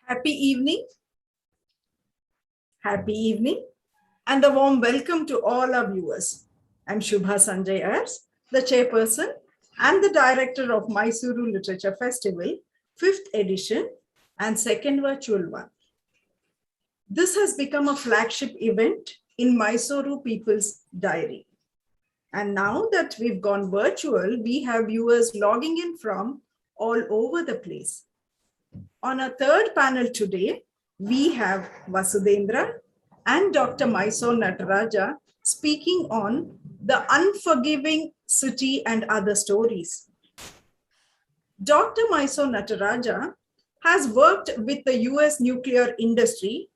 Happy evening. Happy evening and a warm welcome to all our viewers. I'm Shubha Sanjay Ayers, the chairperson and the director of Mysore Literature Festival, 5th edition and second virtual one. This has become a flagship event in Mysore People's Diary. And now that we've gone virtual, we have viewers logging in from all over the place. On our third panel today, we have Vasudhendra and Dr. Mysore Nataraja speaking on the unforgiving city and other stories. Dr. Mysore Nataraja has worked with the US nuclear industry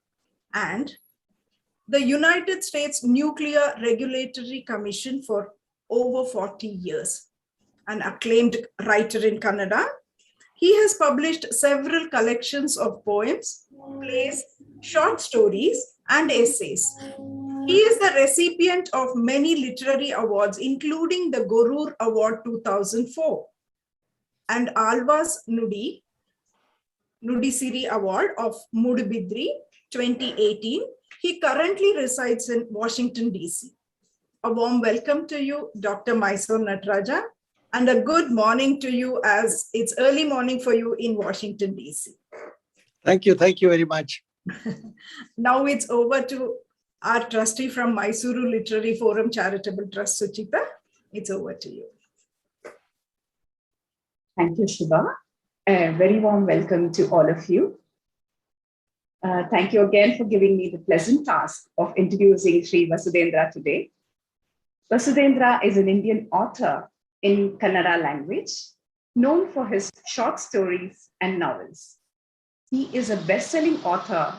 and the United States Nuclear Regulatory Commission for over 40 years. An acclaimed writer in Kannada, he has published several collections of poems, plays, short stories, and essays. He is the recipient of many literary awards, including the Gorur Award 2004 and Alva's Nudisiri Award of Mudubidri 2018. He currently resides in Washington, D.C. A warm welcome to you, Dr. Mysore Nataraja, and a good morning to you as it's early morning for you in Washington, D.C. Thank you very much. Now it's over to our trustee from Mysore Literary Forum Charitable Trust, Suchita. It's over to you. Thank you, Shubha. A very warm welcome to all of you. Thank you again for giving me the pleasant task of introducing Sri Vasudhendra today. Vasudhendra is an Indian author in Kannada language, known for his short stories and novels. He is a best-selling author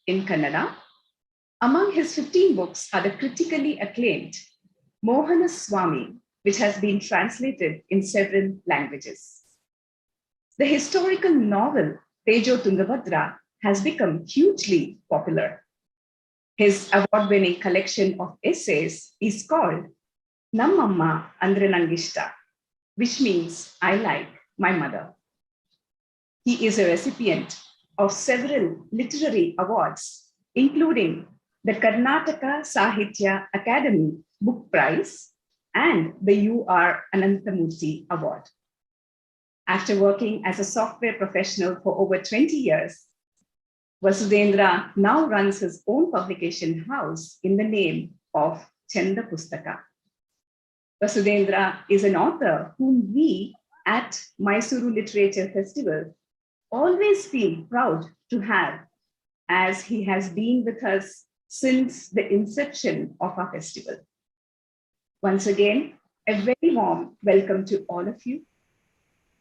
in Kannada. Among his 15 books are the critically acclaimed Mohana Swami, which has been translated in several languages. The historical novel Tejo Tungabhadra has become hugely popular. His award-winning collection of essays is called Nammamma Andre Nangishta, which means I like my mother. He is a recipient of several literary awards, including the Karnataka Sahitya Academy Book Prize and the U.R. Ananthamurthy Award. After working as a software professional for over 20 years, Vasudhendra now runs his own publication house in the name of Chanda Pustaka. Vasudhendra is an author whom we at Mysore Literature Festival always feel proud to have, as he has been with us since the inception of our festival. Once again, a very warm welcome to all of you.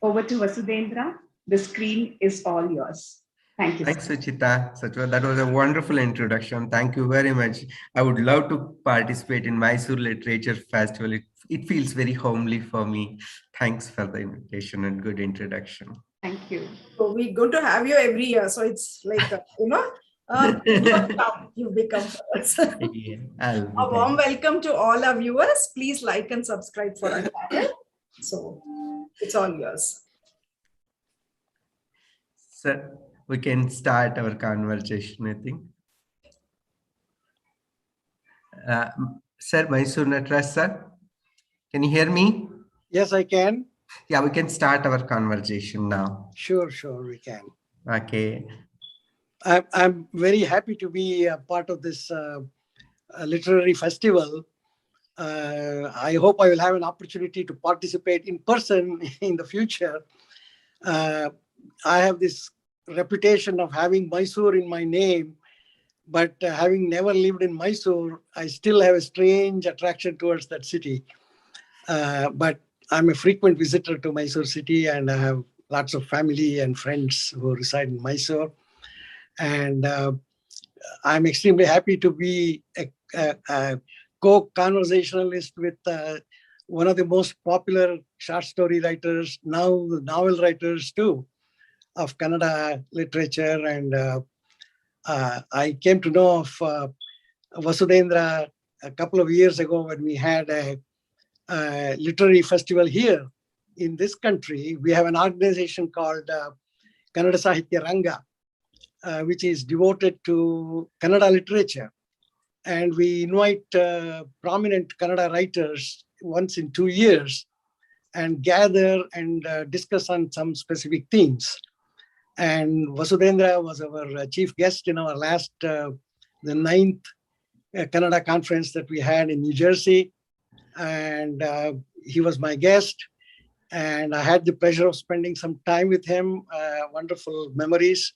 Over to Vasudhendra. The screen is all yours. Thank you. Thanks, Suchita. That was a wonderful introduction. Thank you very much. I would love to participate in Mysore Literature Festival. It feels very homely for me. Thanks for the invitation and good introduction. Thank you. So we're going to have you every year. So it's like, you become us. Yeah, a warm welcome to all our viewers. Please like and subscribe for our channel. So it's all yours. Sir, we can start our conversation, I think. Sir, Mysore Nataraja, sir, can you hear me? Yes, I can. Yeah, we can start our conversation now. Sure, we can. Okay. I'm very happy to be a part of this literary festival. I hope I will have an opportunity to participate in person in the future. I have this reputation of having Mysore in my name, but having never lived in Mysore, I still have a strange attraction towards that city. But I'm a frequent visitor to Mysore city, and I have lots of family and friends who reside in Mysore. And I'm extremely happy to be a co-conversationalist with one of the most popular short story writers, now the novel writers too, of Kannada literature. And I came to know of Vasudhendra a couple of years ago when we had a literary festival here in this country. We have an organization called Kannada Sahitya Ranga, which is devoted to Kannada literature. And we invite prominent Kannada writers once in 2 years and gather and discuss on some specific themes. And Vasudhendra was our chief guest in our last, the 9th Kannada conference that we had in New Jersey. And he was my guest. And I had the pleasure of spending some time with him, wonderful memories.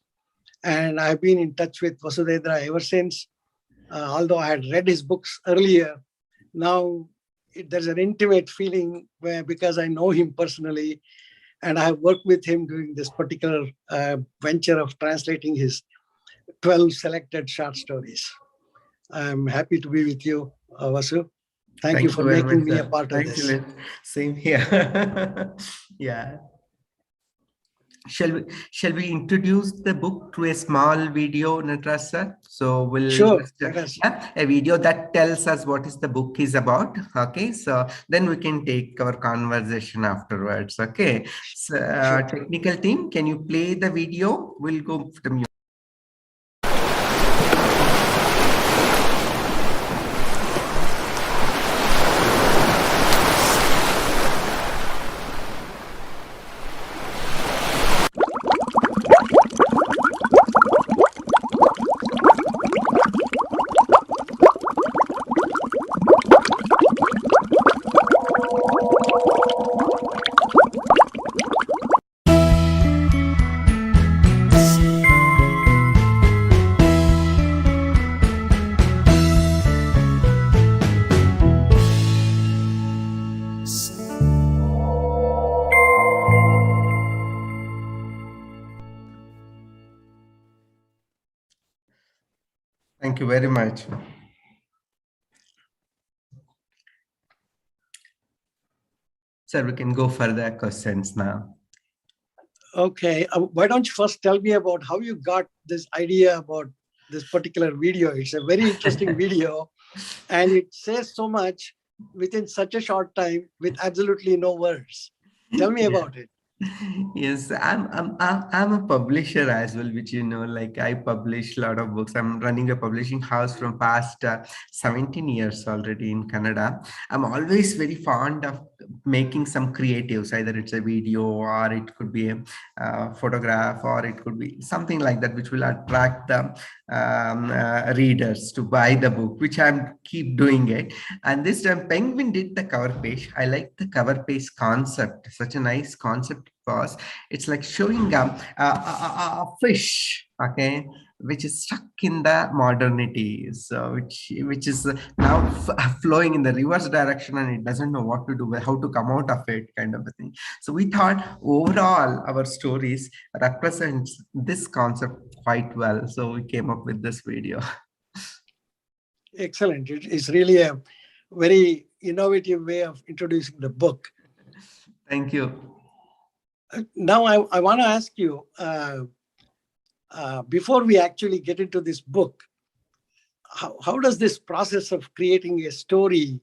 And I've been in touch with Vasudhendra ever since. Although I had read his books earlier, now there's an intimate feeling because I know him personally, and I have worked with him during this particular venture of translating his 12 selected short stories. I'm happy to be with you, Vasu. Thank you for very making much, me sir. a part of Thank this. you. Same here. Yeah. Shall we introduce the book through a small video, Nataraja sir? So we'll Sure. just, a video that tells us what is the book is about. Okay, so then we can take our conversation afterwards. Okay, so Sure. technical team, can you play the video? We'll go to the music. Thank you very much. Sir, we can go for the questions now. Okay, why don't you first tell me about how you got this idea about this particular video? It's a very interesting video, and it says so much within such a short time with absolutely no words. Tell me about it. Yes, I'm a publisher as well, which like I publish a lot of books. I'm running a publishing house from past 17 years already in Canada. I'm always very fond of making some creatives, either it's a video or it could be a photograph or it could be something like that, which will attract the readers to buy the book, which I'm keep doing it. And this time Penguin did the cover page. I like the cover page concept, such a nice concept was. It's like showing a fish, okay, which is stuck in the modernity, so which is now flowing in the reverse direction, and it doesn't know what to do, how to come out of it, kind of a thing. So we thought overall our stories represents this concept quite well, so we came up with this video. Excellent. It is really a very innovative way of introducing the book. Thank you. Now I want to ask you, before we actually get into this book, how does this process of creating a story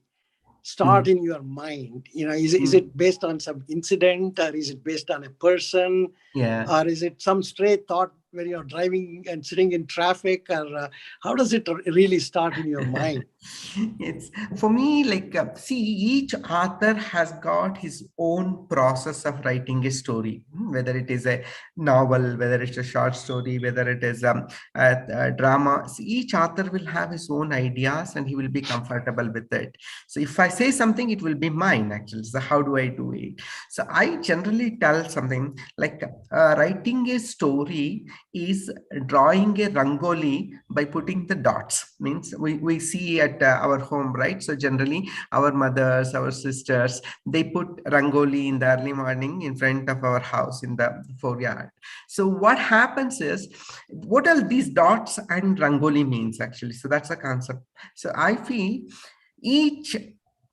start in your mind? Is it based on some incident, or is it based on a person, Yeah. or is it some stray thought when you're driving and sitting in traffic, or how does it really start in your mind? It's for me, like, see, each author has got his own process of writing a story, whether it is a novel, whether it's a short story, whether it is a drama. See, each author will have his own ideas and he will be comfortable with it. So if I say something, it will be mine actually. So how do I do it? So I generally tell something like, writing a story is drawing a rangoli by putting the dots. Means we see at our home, right? So generally our mothers, our sisters, they put rangoli in the early morning in front of our house in the foyer. So what happens is, what are these dots and rangoli means actually? So that's a concept. So I feel each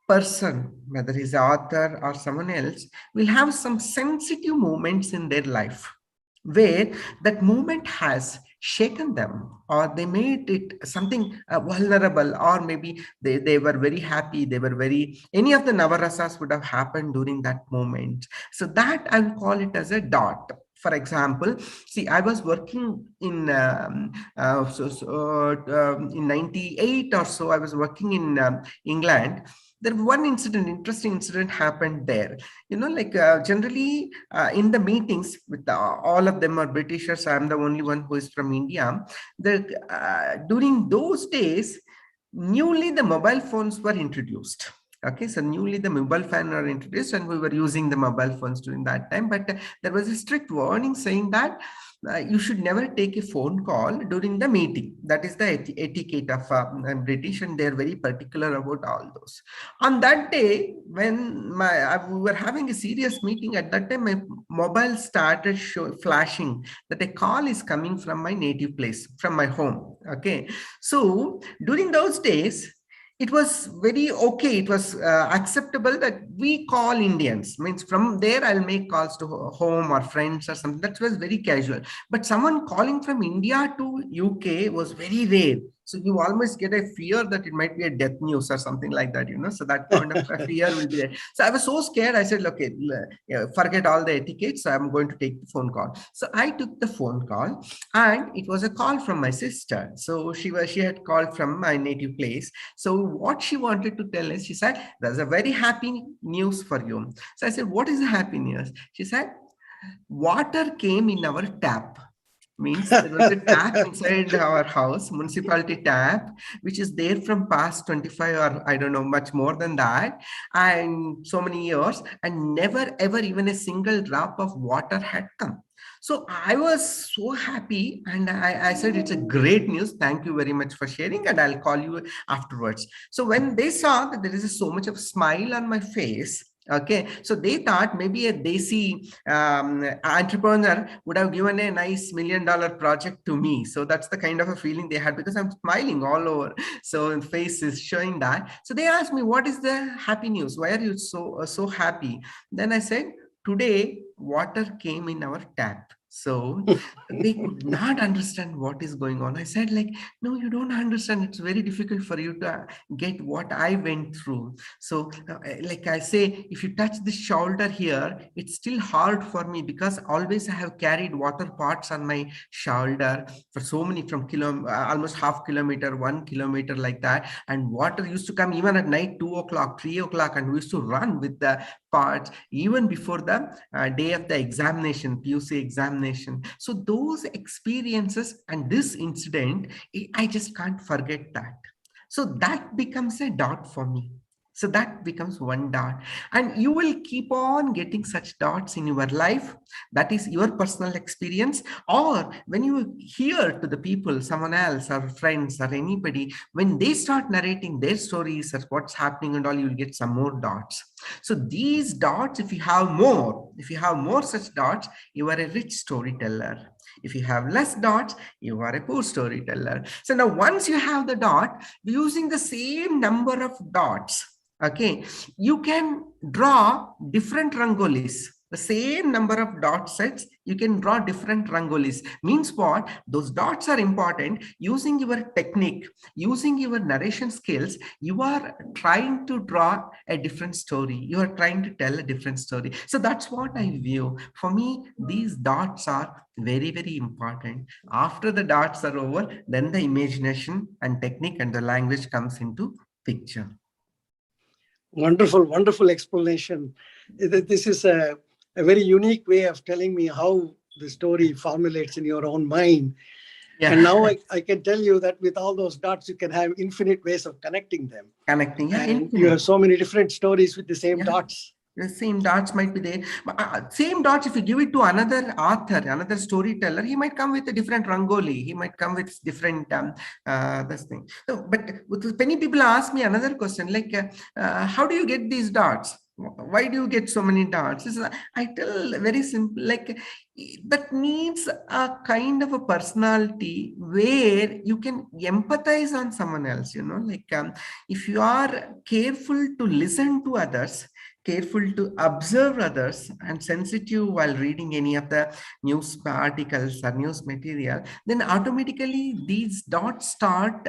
person, whether he's an author or someone else, will have some sensitive moments in their life where that moment has shaken them, or they made it something vulnerable, or maybe they were very happy, they were very, any of the navarasas would have happened during that moment. So that I will call it as a dot. For example, see, I was working in in 98 or so, I was working in England. There one incident, interesting incident happened there. Like, generally in the meetings with all of them are Britishers, I'm the only one who is from India. During those days, newly the mobile phones were introduced. Okay, so newly the mobile phone were introduced, and we were using the mobile phones during that time. But there was a strict warning saying that you should never take a phone call during the meeting. That is the etiquette of British, and they're very particular about all those. On that day, when we were having a serious meeting, at that time my mobile started flashing that a call is coming from my native place, from my home. Okay, so during those days, it was very okay. It was acceptable that we call Indians. Means from there, I'll make calls to home or friends or something. That was very casual. But someone calling from India to UK was very rare. So you almost get a fear that it might be a death news or something like that, So that kind of a fear will be there. So I was so scared. I said, okay, forget all the etiquette. So I'm going to take the phone call. So I took the phone call, and it was a call from my sister. So she had called from my native place. So what she wanted to tell us, she said, there's a very happy news for you. So I said, what is the happy news? She said, water came in our tap. Means there was a tap inside our house, municipality tap, which is there from past 25 or I don't know, much more than that, and so many years, and never ever even a single drop of water had come. So I was so happy, and I said, it's a great news. Thank you very much for sharing, and I'll call you afterwards. So when they saw that there is so much of smile on my face, okay, so they thought maybe a desi entrepreneur would have given a nice $1 million project to me. So that's the kind of a feeling they had, because I'm smiling all over. So face is showing that. So they asked me, what is the happy news? Why are you so happy? Then I said, today water came in our tap. So they could not understand what is going on. I said, like, no, you don't understand. It's very difficult for you to get what I went through. So like I say, if you touch the shoulder here, it's still hard for me, because always I have carried water pots on my shoulder for so many, from almost half kilometer, 1 kilometer, like that. And water used to come even at night, 2 o'clock, 3 o'clock, and we used to run with the pots even before the day of the examination, PUC examination. So those experiences and this incident, I just can't forget that. So that becomes a dot for me. So that becomes one dot, and you will keep on getting such dots in your life. That is your personal experience. Or when you hear to the people, someone else or friends or anybody, when they start narrating their stories or what's happening and all, you'll get some more dots. So these dots, if you have more such dots, you are a rich storyteller. If you have less dots, you are a poor storyteller. So now once you have the dot, using the same number of dots, okay, you can draw different rangolis. the same number of dot sets, you can draw different rangolis. Means what? Those dots are important. Using your technique, using your narration skills, you are trying to draw a different story. You are trying to tell a different story. So that's what I view. For me, these dots are very, very important. After the dots are over, then the imagination and technique and the language comes into picture. Wonderful, wonderful explanation. This is a very unique way of telling me how the story formulates in your own mind. Yeah. And now I can tell you that with all those dots, you can have infinite ways of connecting them. Connecting, yeah, and you have so many different stories with the same dots. The same dots might be there. Same dots, if you give it to another author, another storyteller, he might come with a different rangoli. He might come with different this thing. So, but many people ask me another question, like, how do you get these dots? Why do you get so many dots? I tell very simple, like that needs a kind of a personality where you can empathize on someone else, you know, like if you are careful to listen to others, careful to observe others, and sensitive while reading any of the news articles or news material, then automatically these dots start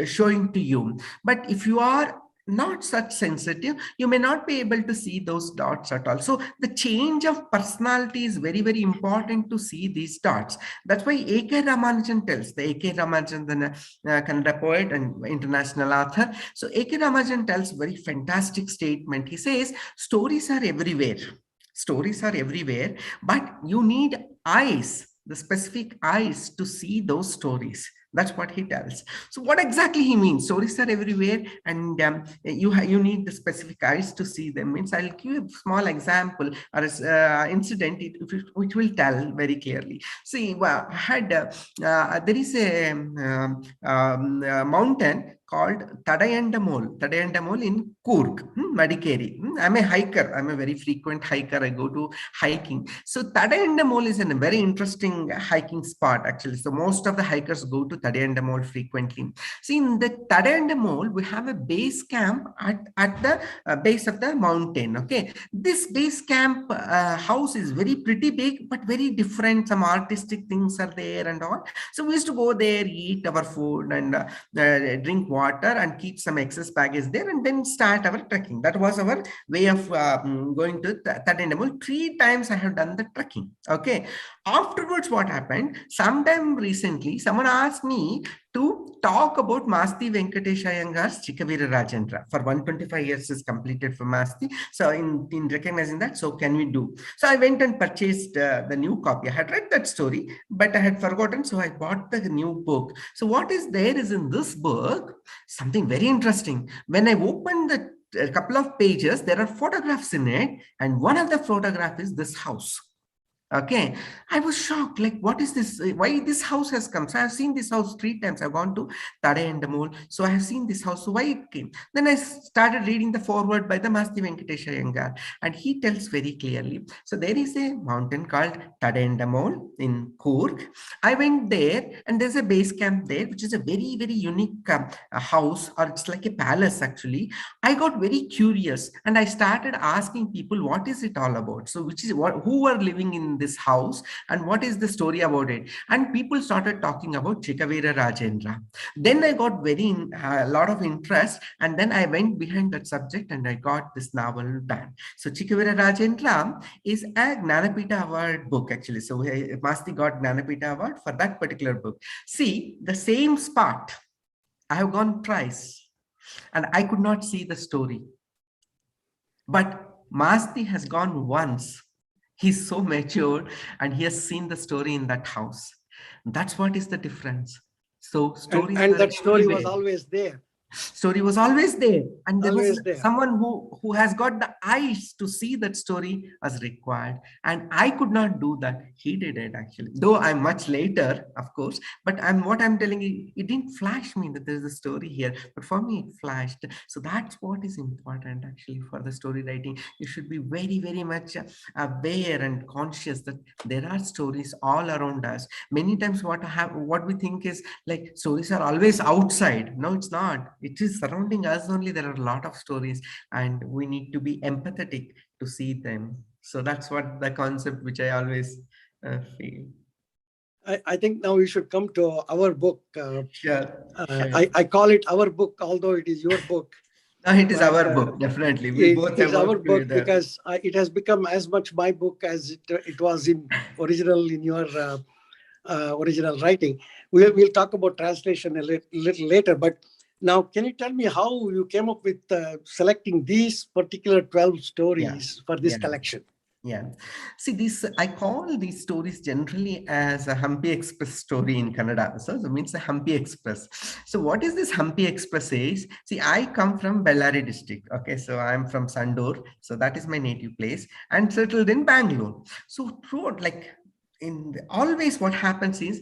showing to you. But if you are not such sensitive, you may not be able to see those dots at all. So the change of personality is very, very important to see these dots. That's why A.K. Ramanujan tells, the A.K. Ramanujan, the Kannada poet and international author. So A.K. Ramanujan tells very fantastic statement. He says, stories are everywhere. Stories are everywhere, but you need eyes, the specific eyes to see those stories. That's what he tells. So what exactly he means? Stories are everywhere, and you need the specific eyes to see them. Means I'll give you a small example or incident which will tell very clearly. See, well, there is a mountain called Tadayandamol in Coorg, Madikeri. I'm a hiker. I'm a very frequent hiker. I go to hiking. So Tadayandamol is a very interesting hiking spot, actually. So most of the hikers go to Tadayandamol frequently. See, in the Tadayandamol, we have a base camp at the base of the mountain. Okay, this base camp house is very pretty big, but very different. Some artistic things are there and all. So we used to go there, eat our food and drink water and keep some excess baggage there, and then start our trekking. That was our way of going to Tadayandamol. 3 times I have done the trekking. Okay. Afterwards, what happened? Sometime recently, someone asked me to talk about Masti Venkatesh Iyengar's Chikavira Rajendra. For 125 years is completed for Masti. So in recognizing that, so can we do? So I went and purchased the new copy. I had read that story, but I had forgotten. So I bought the new book. So what is there is in this book, something very interesting. When I opened a couple of pages, there are photographs in it. And one of the photographs is this house. Okay, I was shocked, like, what is this? Why this house has come? So I have seen this house 3 times. I've gone to Tadayandamol. So I have seen this house. So why it came? Then I started reading the foreword by the Masti Venkatesh Iyengar, and he tells very clearly. So there is a mountain called Tadayandamol in Coorg. I went there, and there's a base camp there, which is a very, very unique house, or it's like a palace actually. I got very curious, and I started asking people, what is it all about? So who are living in this house, and what is the story about it? And people started talking about Chikavira Rajendra. Then I got a lot of interest, and then I went behind that subject and I got this novel done. So Chikavira Rajendra is a Gnanapita Award book actually. So Masti got Gnanapita Award for that particular book. See, the same spot, I have gone twice and I could not see the story. But Masti has gone once. He's so mature and he has seen the story in that house. That's what is the difference. So stories and that story everywhere. was always there. Story was always there, and there Always was there. someone who has got the eyes to see that story as required, and I could not do that. He did it actually, though I'm much later, of course, but what I'm telling you, it didn't flash me that there's a story here, but for me it flashed. So that's what is important actually for the story writing. You should be very, very much aware and conscious that there are stories all around us. Many times what we think is like stories are always outside. No, it's not. It is surrounding us only. There are a lot of stories, and we need to be empathetic to see them. So that's what the concept which I always feel. I think now we should come to our book. Sure, sure. I call it our book, although it is your book. No, it is But our book, definitely. We both it's have our worked book together. because it has become as much my book as it was in original in your original writing. We'll talk about translation a little later. But now, can you tell me how you came up with selecting these particular 12 Yeah, stories for this yeah. collection? Yeah. See, I call these stories generally as a Hampi Express story in Kannada. So it means a Hampi Express. So what is this Hampi Express is? See, I come from Bellary district. Okay. So I'm from Sandur. So that is my native place and settled in Bangalore. So throughout, like always what happens is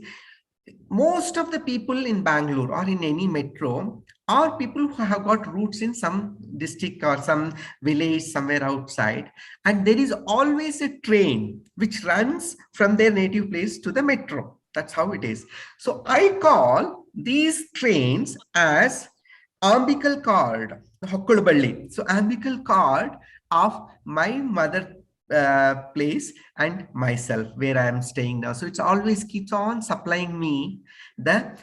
most of the people in Bangalore or in any metro are people who have got roots in some district or some village somewhere outside, and there is always a train which runs from their native place to the metro. That's how it is. So I call these trains as umbilical cord, Hokkuluballi. So umbilical cord of my mother place and myself where I am staying now. So it's always keeps on supplying me the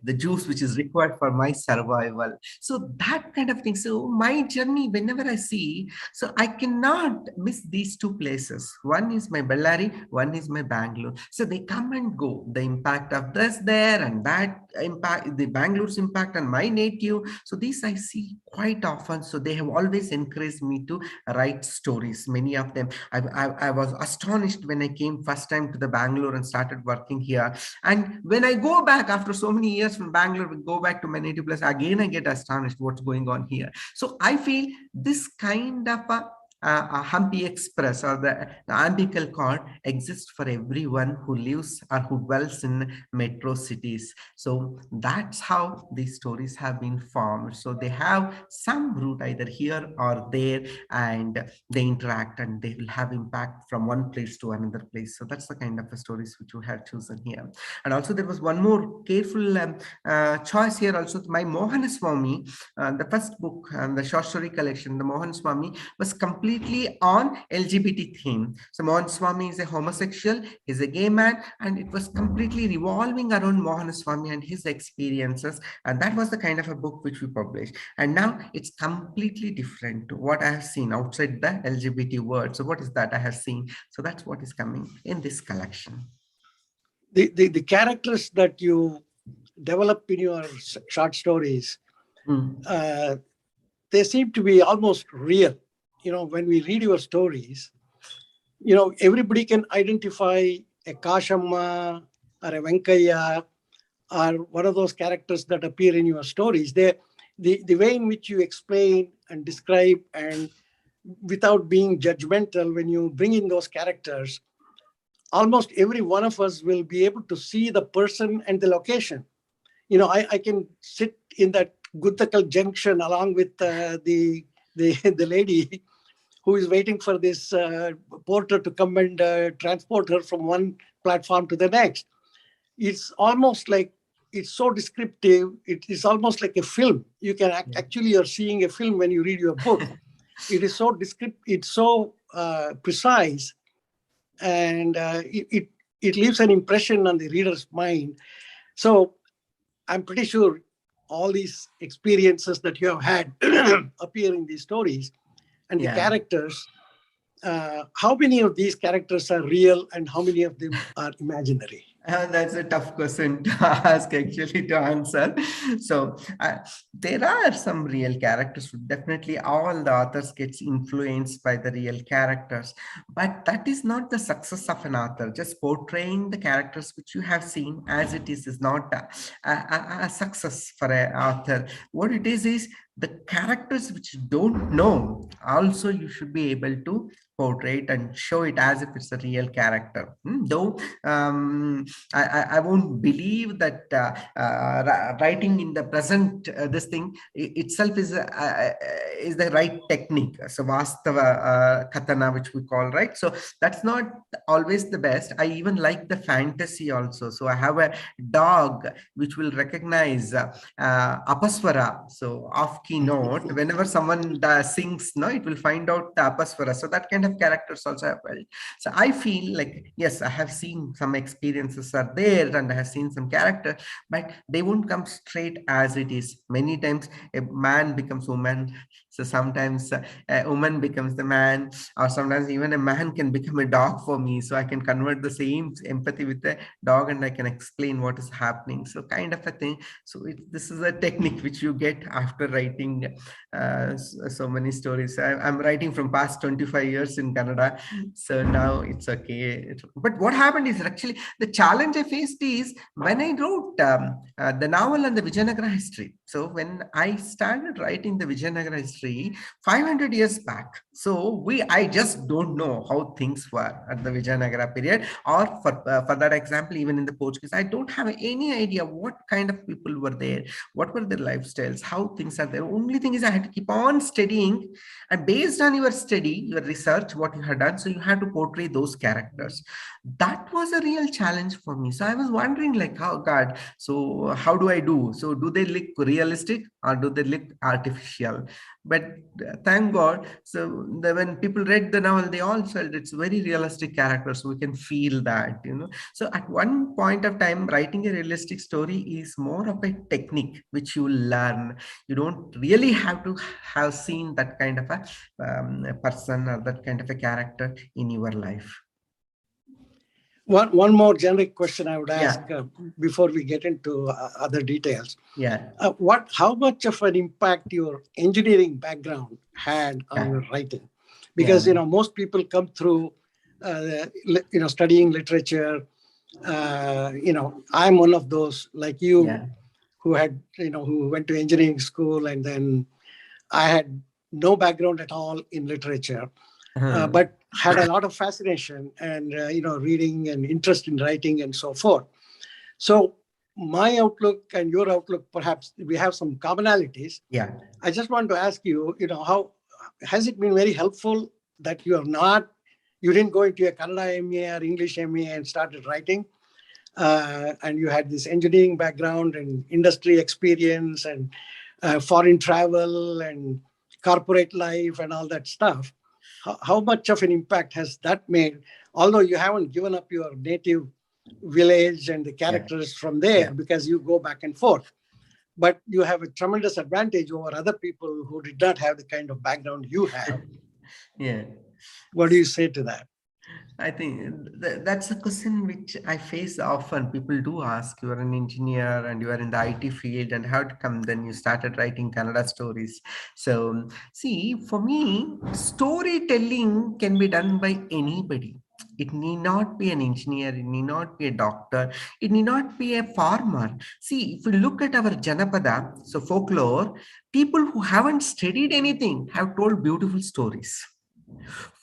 the juice which is required for my survival. So that kind of thing. So my journey, whenever I see, so I cannot miss these two places. One is my Bellary, one is my Bangalore. So they come and go. The impact of this there and that impact, the Bangalore's impact on my native. So these I see quite often. So they have always encouraged me to write stories. Many of them, I was astonished when I came first time to the Bangalore and started working here. And when I go back after so many years from Bangalore, go back to my native place, again I get astonished what's going on here. So I feel this kind of a Hampi Express or the umbilical cord exists for everyone who lives or who dwells in metro cities. So that's how these stories have been formed. So they have some root either here or there, and they interact and they will have impact from one place to another place. So that's the kind of stories which we have chosen here. And also there was one more careful choice here also. My Mohanaswamy, the first book, the short story collection, the Mohanaswamy, was completely on LGBT theme. So Mohanaswamy is a homosexual, he's a gay man, and it was completely revolving around Mohanaswamy and his experiences. And that was the kind of a book which we published. And now it's completely different to what I have seen outside the LGBT world. So what is that I have seen? So that's what is coming in this collection. The characters that you develop in your short stories, they seem to be almost real. When we read your stories, everybody can identify a Kashamma or a Venkaya or one of those characters that appear in your stories. The way in which you explain and describe, and without being judgmental, when you bring in those characters, almost every one of us will be able to see the person and the location. I can sit in that Guttakal junction along with the lady who is waiting for this porter to come and transport her from one platform to the next. It's almost like, it's so descriptive. It is almost like a film. You can actually, you're seeing a film when you read your book. It is so descriptive. It's so precise, and it leaves an impression on the reader's mind. So I'm pretty sure all these experiences that you have had appear in these stories, and the characters. How many of these characters are real and how many of them are imaginary? That's a tough question to ask, actually, to answer. So there are some real characters. Definitely all the authors gets influenced by the real characters, but that is not the success of an author. Just portraying the characters which you have seen as it is not a success for an author. What it is the characters which you don't know, also you should be able to portray it and show it as if it's a real character. Though I won't believe that writing in the present this thing itself is the right technique. So Vastava Katana, which we call, right? So that's not always the best. I even like the fantasy also. So I have a dog which will recognize Apaswara, so off keynote, whenever someone sings, no, it will find out the apaswara. So that kind of characters also have felt. So I feel like, yes, I have seen some experiences are there and I have seen some character, but they won't come straight as it is. Many times a man becomes woman. So sometimes a woman becomes the man, or sometimes even a man can become a dog for me. So I can convert the same empathy with the dog and I can explain what is happening. So kind of a thing. So this is a technique which you get after writing so many stories. I'm writing from past 25 years in Canada. So now it's okay. But what happened is actually the challenge I faced is when I wrote the novel and the Vijayanagara history. So when I started writing the Vijayanagara history 500 years back, so I just don't know how things were at the Vijayanagara period, or for that example, even in the Portuguese, I don't have any idea what kind of people were there, what were their lifestyles, how things are there. Only thing is I had to keep on studying, and based on your study, your research, what you had done, so you had to portray those characters. That was a real challenge for me. So I was wondering, like, how God, so how do I do? So do they look realistic or do they look artificial? But thank God, so when people read the novel, they all felt it's very realistic character, so we can feel that, so at one point of time, writing a realistic story is more of a technique which you learn. You don't really have to have seen that kind of a person or that kind of a character in your life. One more generic question I would ask Yeah. before we get into other details. Yeah. How much of an impact your engineering background had on your writing? Because most people come through studying literature. I'm one of those like you who had who went to engineering school, and then I had no background at all in literature. But had a lot of fascination and reading and interest in writing and so forth. So my outlook and your outlook, perhaps we have some commonalities. Yeah. I just want to ask you, how has it been very helpful that you didn't go into a Kannada MA or English MA and started writing, and you had this engineering background and industry experience and foreign travel and corporate life and all that stuff. How much of an impact has that made? Although you haven't given up your native village and the characters from there because you go back and forth, but you have a tremendous advantage over other people who did not have the kind of background you have. Yeah. What do you say to that? I think that's a question which I face often. People do ask, you are an engineer and you are in the IT field, and how to come then you started writing Kannada stories. So see, for me, storytelling can be done by anybody. It need not be an engineer, it need not be a doctor, it need not be a farmer. See, if we look at our Janapada, so folklore, people who haven't studied anything have told beautiful stories.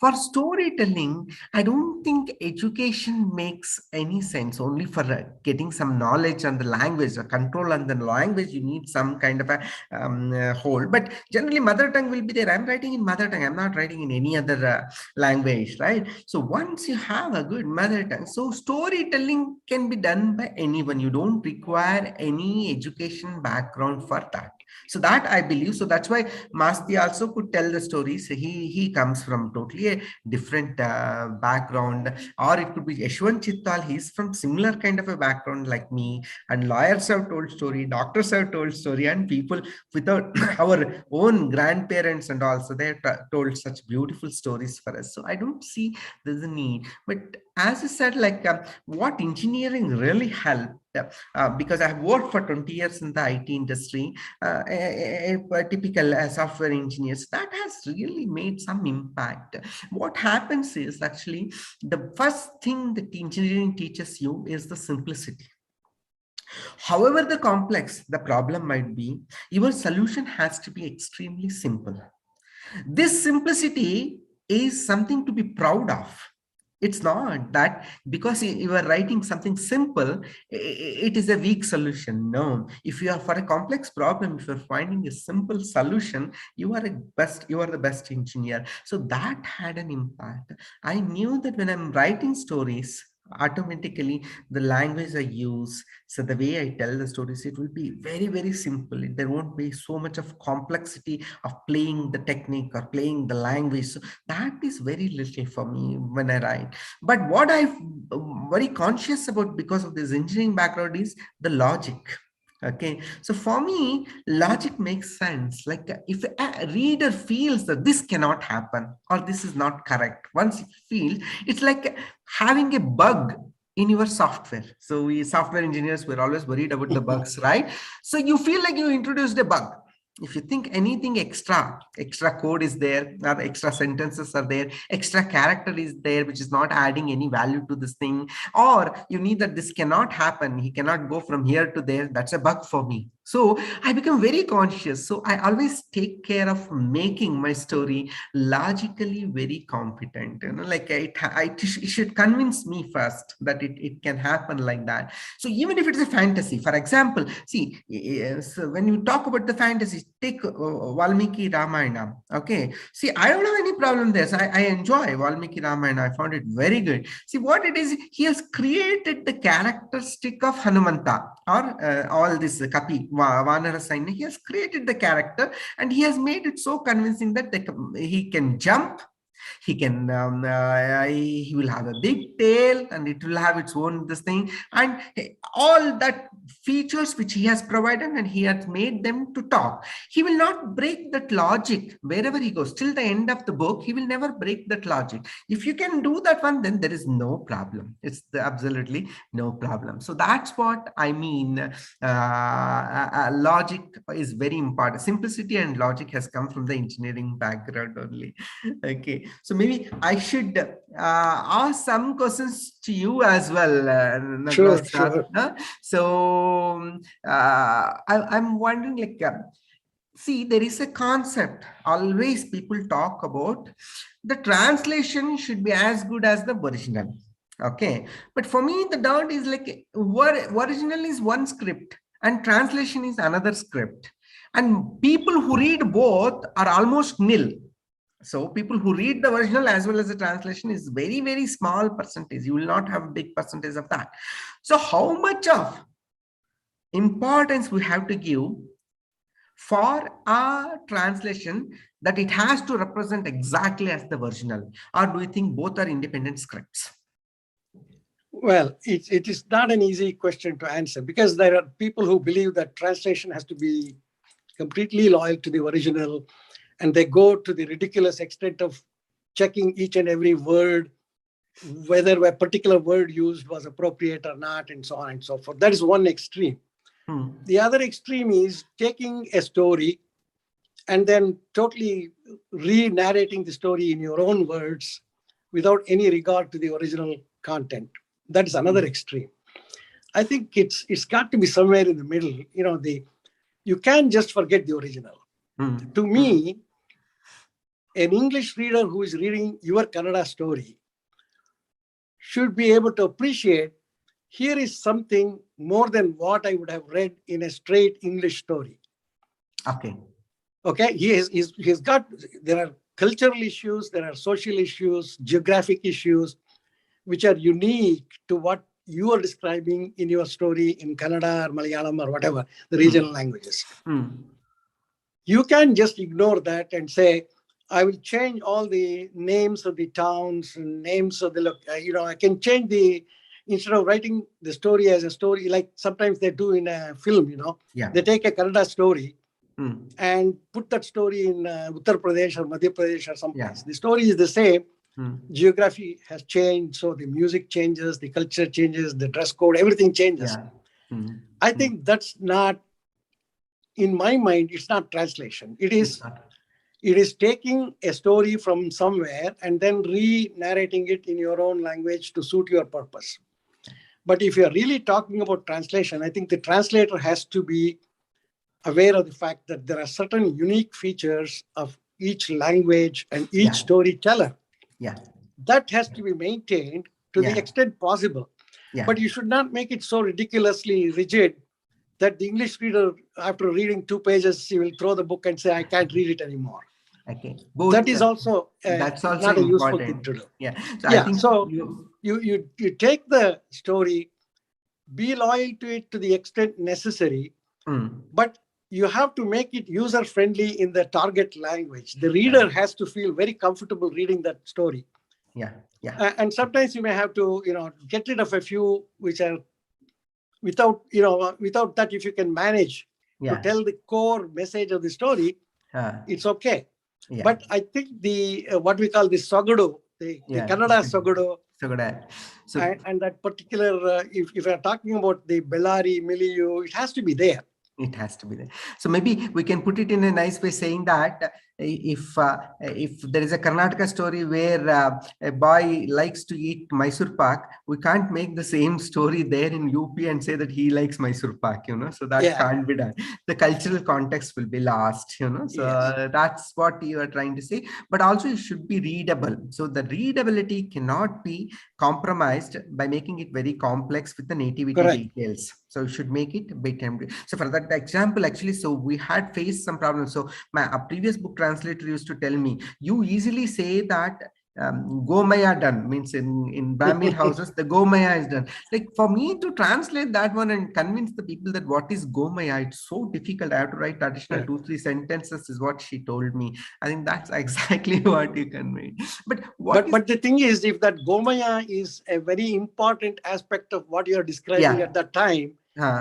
For storytelling, I don't think education makes any sense. Only for getting some knowledge on the language, a control on the language, you need some kind of a hold. But generally, mother tongue will be there. I'm writing in mother tongue. I'm not writing in any other language, right? So once you have a good mother tongue, so storytelling can be done by anyone. You don't require any education background for that. So that I believe. So that's why Masti also could tell the stories. He comes from totally a different background, or it could be Yashwant Chittal. He's from similar kind of a background like me. And lawyers have told story, doctors have told story, and people without our own grandparents and also they have told such beautiful stories for us. So I don't see there's a need. But as I said, like what engineering really helped. Because I've worked for 20 years in the IT industry, a typical software engineers, that has really made some impact. What happens is actually the first thing that engineering teaches you is the simplicity. However the complex the problem might be, your solution has to be extremely simple. This simplicity is something to be proud of. It's not that because you are writing something simple, it is a weak solution. No, if you are for a complex problem, if you're finding a simple solution, you are the best engineer. So that had an impact. I knew that when I'm writing stories, automatically the language I use, so the way I tell the stories, it will be very, very simple. There won't be so much of complexity of playing the technique or playing the language. So that is very little for me when I write. But what I'm very conscious about because of this engineering background is the logic. Okay, so for me, logic makes sense. Like if a reader feels that this cannot happen or this is not correct, once you feel, it's like having a bug in your software. So we software engineers, we're always worried about the bugs, right? So you feel like you introduced a bug. If you think anything extra code is there, or extra sentences are there, extra character is there, which is not adding any value to this thing, or you need that this cannot happen, he cannot go from here to there, that's a bug for me. So I become very conscious. So I always take care of making my story logically very competent. Like it should convince me first that it can happen like that. So even if it's a fantasy, for example, see, so when you talk about the fantasy, take Valmiki Ramayana. Okay, see, I don't have any problem there. So I enjoy Valmiki Ramayana. I found it very good. See, what it is, he has created the characteristic of Hanumanta, or all this Kapi, Vanara Saina. He has created the character and he has made it so convincing that he can jump. He can he will have a big tail and it will have its own this thing, and all that features which he has provided, and he has made them to talk. He will not break that logic wherever he goes till the end of the book. He will never break that logic. If you can do that one, then there is no problem. It's absolutely no problem. So that's what I mean. Logic is very important. Simplicity and logic has come from the engineering background only. Okay, so maybe I should ask some questions to you as well, Sure, Naglas sir. sure. So I'm wondering, like, see, there is a concept always people talk about. The translation should be as good as the original. Okay, but for me, the doubt is like, original is one script and translation is another script, and people who read both are almost nil. So people who read the original as well as the translation is very, very small percentage. You will not have a big percentage of that. So how much of importance we have to give for a translation, that it has to represent exactly as the original, or do you think both are independent scripts? Well, it is not an easy question to answer, because there are people who believe that translation has to be completely loyal to the original, and they go to the ridiculous extent of checking each and every word, whether a particular word used was appropriate or not, and so on and so forth. That is one extreme. The other extreme is taking a story and then totally re-narrating the story in your own words without any regard to the original content. That is another extreme. I think it's got to be somewhere in the middle. You can't just forget the original. To me, an English reader who is reading your Kannada story should be able to appreciate, here is something more than what I would have read in a straight English story. Okay, he's got, there are cultural issues, there are social issues, geographic issues, which are unique to what you are describing in your story in Kannada or Malayalam or whatever, the regional languages. You can just ignore that and say, I will change all the names of the towns and names of the, I can change instead of writing the story as a story, like sometimes they do in a film, they take a Kannada story and put that story in Uttar Pradesh or Madhya Pradesh or someplace. The story is the same. Geography has changed, so the music changes, the culture changes, the dress code, everything changes. I think that's not, in my mind, it's not translation. It is taking a story from somewhere and then re-narrating it in your own language to suit your purpose. But if you're really talking about translation, I think the translator has to be aware of the fact that there are certain unique features of each language and each storyteller. That has to be maintained to the extent possible. But you should not make it so ridiculously rigid that the English reader, after reading 2 pages, he will throw the book and say, I can't read it anymore. Okay, both. That is also That's also not a useful thing important. to do. Yeah. So I Yeah. think So you. you take the story, be loyal to it to the extent necessary, Mm, but you have to make it user friendly in the target language. The reader has to feel very comfortable reading that story. yeah. Yeah. And sometimes you may have to, get rid of a few which are without that, if you can manage to Yeah. tell the core message of the story, it's okay. Yeah. But I think the what we call the Sogadu, the Kannada Sogadu, So good. So and that particular, if you're talking about the Bellari milieu, it has to be there. it has to be there. So maybe we can put it in a nice way, saying that if there is a Karnataka story where a boy likes to eat Mysore Pak, we can't make the same story there in UP and say that he likes Mysore Pak, So that can't be done. The cultural context will be lost, So that's what you are trying to say. But also it should be readable. So the readability cannot be compromised by making it very complex with the nativity details. So you should make it a bit empty. So for that example, actually, so we had faced some problems. So a previous book translator used to tell me, you easily say that Gomaya done, means in Brahmin houses, the Gomaya is done. Like for me to translate that one and convince the people that what is Gomaya, it's so difficult. I have to write additional 2-3 sentences is what she told me. I think that's exactly what you conveyed. But but the thing is, if that Gomaya is a very important aspect of what you're describing at that time,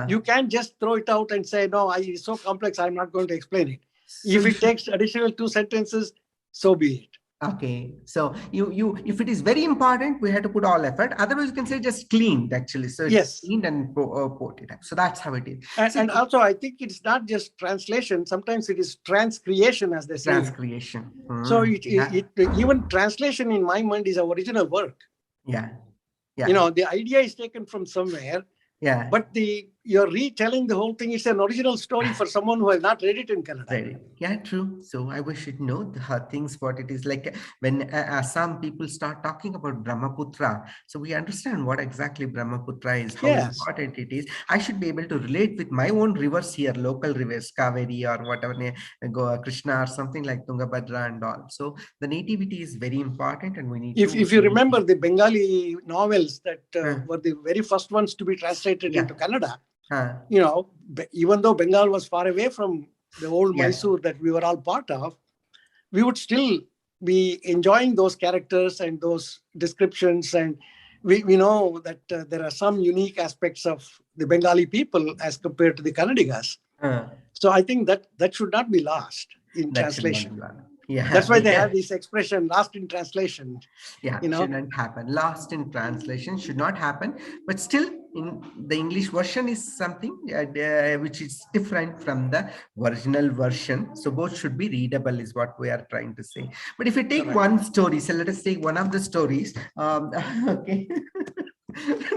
you can't just throw it out and say, no, it's so complex, I'm not going to explain it. So if it takes additional 2 sentences, so be it. Okay, so you if it is very important, we have to put all effort. Otherwise, you can say just cleaned actually. So it's cleaned and put it up. So that's how it is. And also, I think it's not just translation. Sometimes it is transcreation, as they say. Transcreation. So even translation, in my mind, is an original work. Yeah. The idea is taken from somewhere. Yeah. But you're retelling the whole thing. It's an original story for someone who has not read it in Kannada. Read it. Yeah, true. So I wish you'd know things, what it is like when some people start talking about Brahmaputra. So we understand what exactly Brahmaputra is, how important it is. I should be able to relate with my own rivers here, local rivers, Kaveri or whatever, Krishna or something like Tungabhadra and all. So the nativity is very important, and we need to. If you remember the Bengali novels that were the very first ones to be translated into Kannada, even though Bengal was far away from the old Mysore that we were all part of, we would still be enjoying those characters and those descriptions. And we know that there are some unique aspects of the Bengali people as compared to the Kannadigas. So I think that should not be lost in translation. That's why they have this expression, lost in translation. Shouldn't happen. Lost in translation should not happen. But still, in the English version is something which is different from the original version. So both should be readable is what we are trying to say. But if you take one story, so let us take one of the stories. Okay.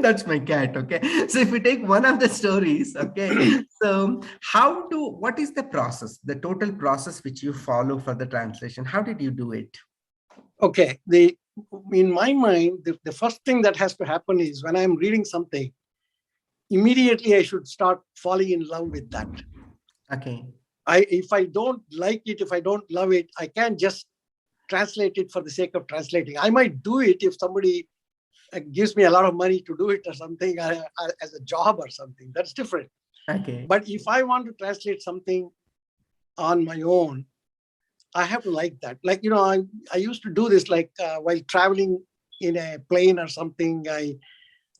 That's my cat. Okay. So if we take one of the stories, okay. So what is the process, the total process which you follow for the translation? How did you do it? Okay. In my mind, the first thing that has to happen is when I'm reading something, immediately I should start falling in love with that. Okay. If I don't like it, if I don't love it, I can't just translate it for the sake of translating. I might do it if somebody gives me a lot of money to do it or something as a job or something. That's different. Okay. But if I want to translate something on my own, I have to like that. Like, I used to do this like while traveling in a plane or something.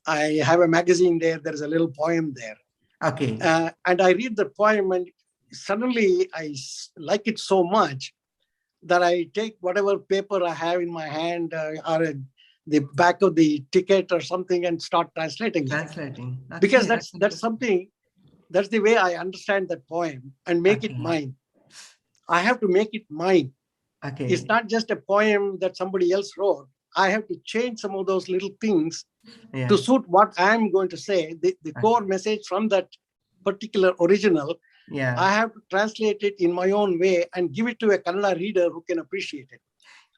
I have a magazine there. There's a little poem there. Okay. And I read the poem and suddenly I like it so much that I take whatever paper I have in my hand or the back of the ticket or something and start translating it. Because that's something, that's the way I understand that poem and make it mine. I have to make it mine. Okay. It's not just a poem that somebody else wrote. I have to change some of those little things to suit what I'm going to say, the core message from that particular original. I have to translate it in my own way and give it to a Kannada reader who can appreciate it.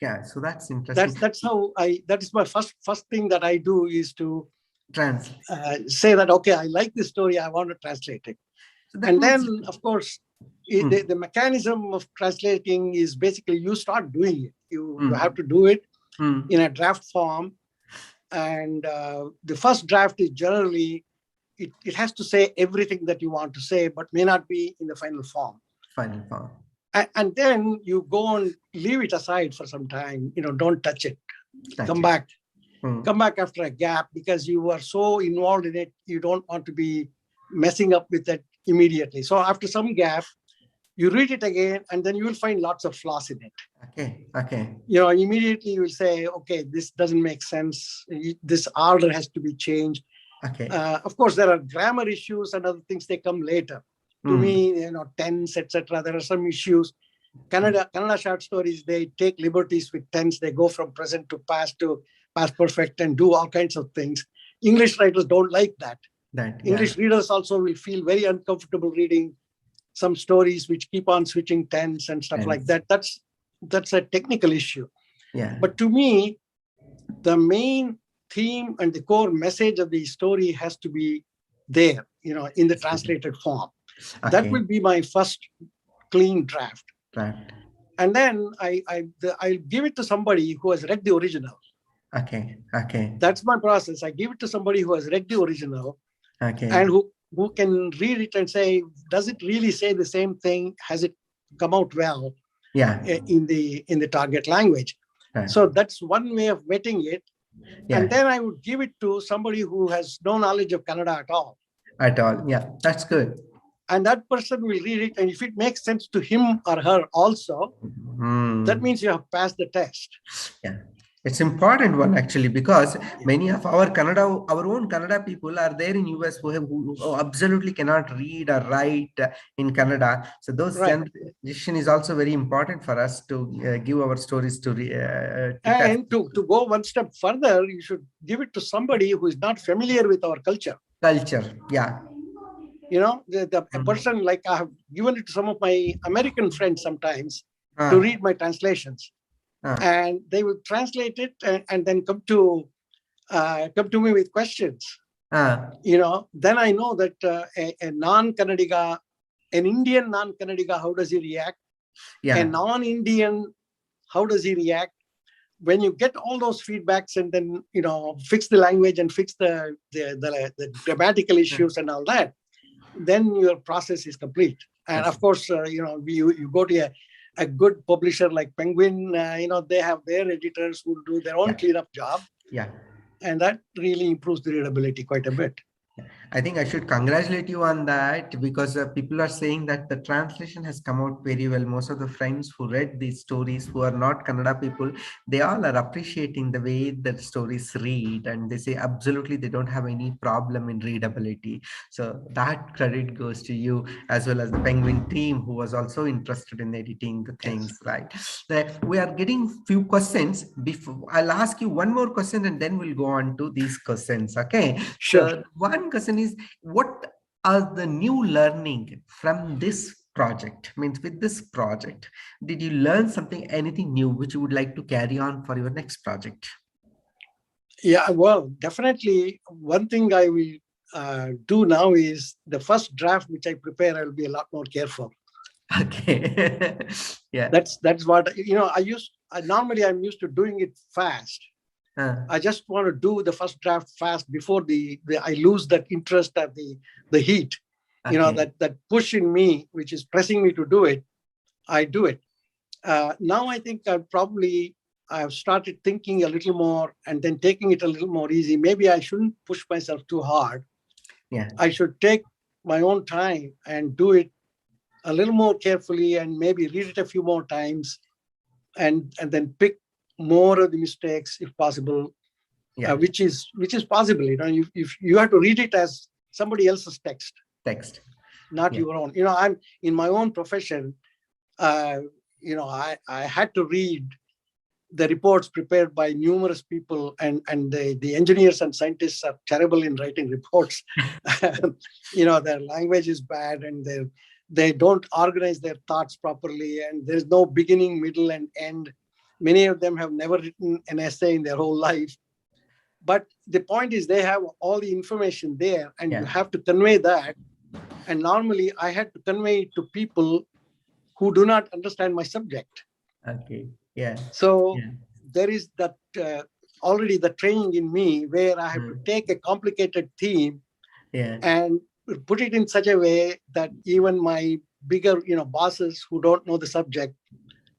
Yeah, so that's interesting. That's how that is my first thing that I do is to translate. Say that, okay, I like this story, I want to translate it. So and then, of course, The mechanism of translating is basically you start doing it. You have to do it in a draft form. And the first draft is generally, it has to say everything that you want to say, but may not be in the final form. Final form. And then you go and leave it aside for some time. Don't touch it. Come back after a gap, because you are so involved in it. You don't want to be messing up with it immediately. So after some gap, you read it again, and then you will find lots of flaws in it. Okay. Immediately you will say, okay, this doesn't make sense. This order has to be changed. Okay. Of course, there are grammar issues and other things, they come later. To me, tense, etc. There are some issues. Kannada short stories, they take liberties with tense. They go from present to past perfect and do all kinds of things. English writers don't like that. English readers also will feel very uncomfortable reading some stories which keep on switching tense and stuff like that. That's a technical issue. Yeah. But to me, the main theme and the core message of the story has to be there, in the translated form. Okay. That will be my first clean draft. And then I'll give it to somebody who has read the original. Okay. That's my process. I give it to somebody who has read the original. Okay. And who can read it and say, does it really say the same thing? Has it come out well in the target language? Right. So that's one way of vetting it. Yeah. And then I would give it to somebody who has no knowledge of Kannada at all. Yeah, that's good. And that person will read it. And if it makes sense to him or her also, that means you have passed the test. Yeah. It's important one actually, because many of our own Kannada people are there in US who absolutely cannot read or write in Kannada. So those generation is also very important for us to give our stories to to go one step further, you should give it to somebody who is not familiar with our culture. Yeah. A person, like I have given it to some of my American friends sometimes to read my translations. And they will translate it and then come to me with questions. Then I know that a non-Kannadiga, an Indian non-Kannadiga, how does he react? A non-Indian, how does he react? When you get all those feedbacks and then fix the language and fix the grammatical issues and all that, then your process is complete. And of course, you go to a good publisher like Penguin, they have their editors who do their own cleanup job. Yeah. And that really improves the readability quite a bit. I think I should congratulate you on that, because people are saying that the translation has come out very well. Most of the friends who read these stories who are not Kannada people, they all are appreciating the way that stories read, and they say absolutely they don't have any problem in readability. So that credit goes to you, as well as the Penguin team who was also interested in editing the things, right? We are getting few questions. I'll ask you one more question and then we'll go on to these questions. Okay. Sure. So one question is, what are the new learning from this project? Means with this project, did you learn anything new which you would like to carry on for your next project? Yeah, well, definitely one thing I will do now is the first draft which I prepare, I'll be a lot more careful. Okay. Yeah. That's what, normally I'm used to doing it fast. I just want to do the first draft fast before I lose that interest at the heat. Okay. That push in me, which is pressing me to do it, I do it. Now I think I've started thinking a little more and then taking it a little more easy. Maybe I shouldn't push myself too hard. Yeah. I should take my own time and do it a little more carefully and maybe read it a few more times and then pick more of the mistakes if possible, which is possible. If you have to read it as somebody else's text, not your own. I'm in my own profession. I had to read the reports prepared by numerous people, and the engineers and scientists are terrible in writing reports. Their language is bad, and they don't organize their thoughts properly, and there's no beginning, middle, and end. Many of them have never written an essay in their whole life. But the point is they have all the information there, and you have to convey that And normally I had to convey it to people who do not understand my subject. Okay. Yeah. So Yeah. there is that already the training in me where I have to take a complicated theme Yeah. and put it in such a way that even my bigger, bosses who don't know the subject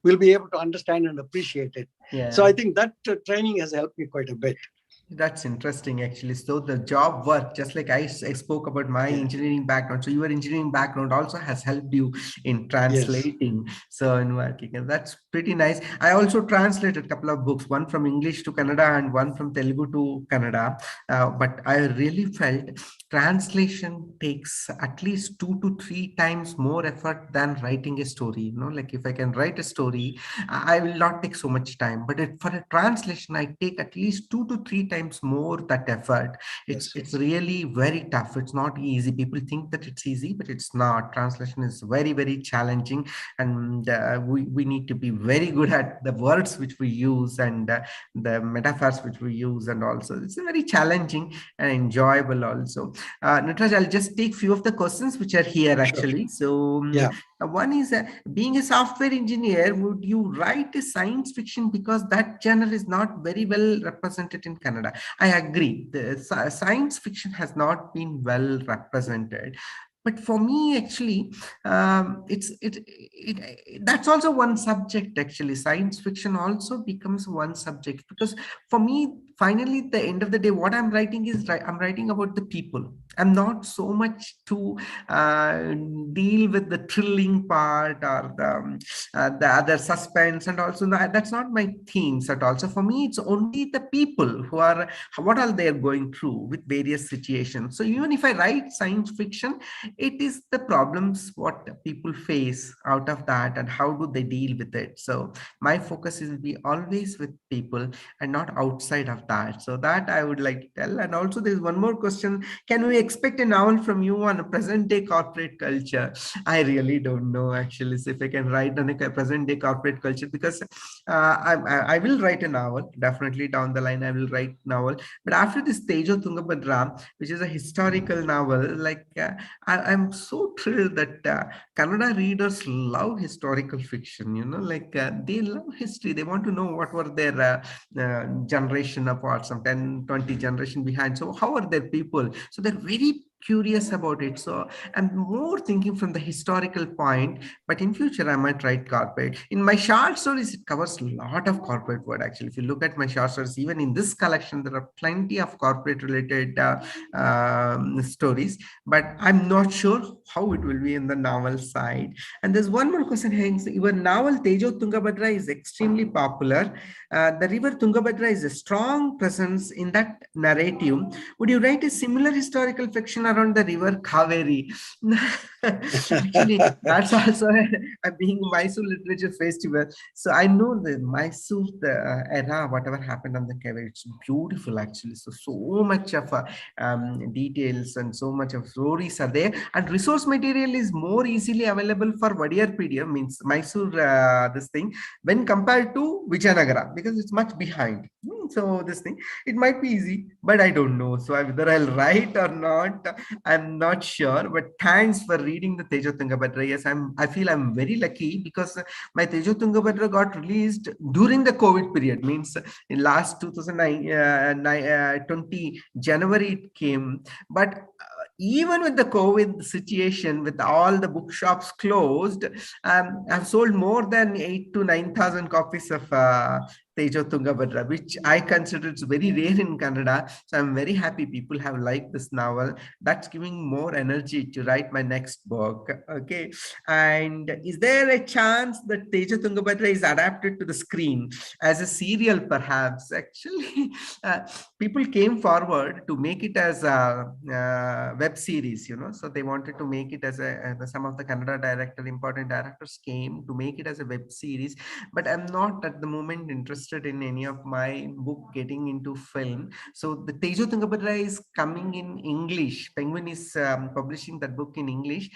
will be able to understand and appreciate it. So Yeah. I think that training has helped me quite a bit. That's interesting, actually. So the job work, just like I spoke about my engineering background. So your engineering background also has helped you in Yes. translating, so in working, and that's pretty nice. I also translated a couple of books, one from English to Kannada and one from Telugu to Kannada. But I really felt translation takes at least 2 to 3 times more effort than writing a story. Like if I can write a story, I will not take so much time. But for a translation, I take at least 2 to 3 times more that effort. It's really very tough. It's not easy. People think that it's easy, but it's not. Translation is very, very challenging, and we need to be very good at the words which we use and the metaphors which we use, and also it's very challenging and enjoyable also. Nataraj, I'll just take few of the questions which are here actually. So one is, being a software engineer, would you write a science fiction, because that genre is not very well represented in Kannada? I agree. The science fiction has not been well represented. But for me, actually, that's also one subject. Actually, science fiction also becomes one subject, because for me, finally, at the end of the day, what I'm writing is I'm writing about the people. I'm not so much to deal with the thrilling part or the other suspense, and also that's not my themes at all. So for me, it's only the people who are, what are they going through with various situations. So even if I write science fiction, it is the problems what people face out of that and how do they deal with it. So my focus is be always with people and not outside of that. So that I would like to tell. And also there's one more question: can we expect a novel from you on a present day corporate culture? I really don't know actually, so if I can write on a present day corporate culture, because I will write a novel definitely down the line. I will write novel, but after this Tejo Tungabhadra, which is a historical novel, like I'm so thrilled that Kannada readers love historical fiction. Like they love history. They want to know what were their generation apart, some 10, 20 generation behind. So how are their people? So they're very curious about it. So I'm more thinking from the historical point, but in future I might write corporate. In my short stories, it covers a lot of corporate word. Actually, if you look at my short stories, even in this collection, there are plenty of corporate related stories, but I'm not sure how it will be in the novel side. And there's one more question here. Your novel Tejo Tungabhadra is extremely popular. The river Tungabhadra is a strong presence in that narrative. Would you write a similar historical fiction around the river Kaveri? Actually, that's also being Mysore Literature Festival. So I know the Mysore era, whatever happened on the Kaveri, it's beautiful actually. So much of details and so much of stories are there, and resource material is more easily available for Vadiyarpedia, means Mysore, this thing, when compared to Vijayanagara, because it's much behind. So this thing, it might be easy, but I don't know. So whether I'll write or not, I'm not sure. But thanks for reading the Tejo Tungabhadra. Yes, I feel I'm very lucky, because my Tejo Tungabhadra got released during the COVID period. Means in last 2020 January it came. But even with the COVID situation, with all the bookshops closed, I've sold more than 8 to 9,000 copies of Tejo Tungabhadra, which I consider it's very rare in Kannada. So I'm very happy people have liked this novel. That's giving more energy to write my next book. Okay. And is there a chance that Tejo Tungabhadra is adapted to the screen as a serial, perhaps? Actually, people came forward to make it as a web series, so they wanted to make it as some of the Kannada important directors came to make it as a web series, but I'm not at the moment interested interested in any of my book getting into film. So the Tejo Tungabhadra is coming in English. Penguin is publishing that book in English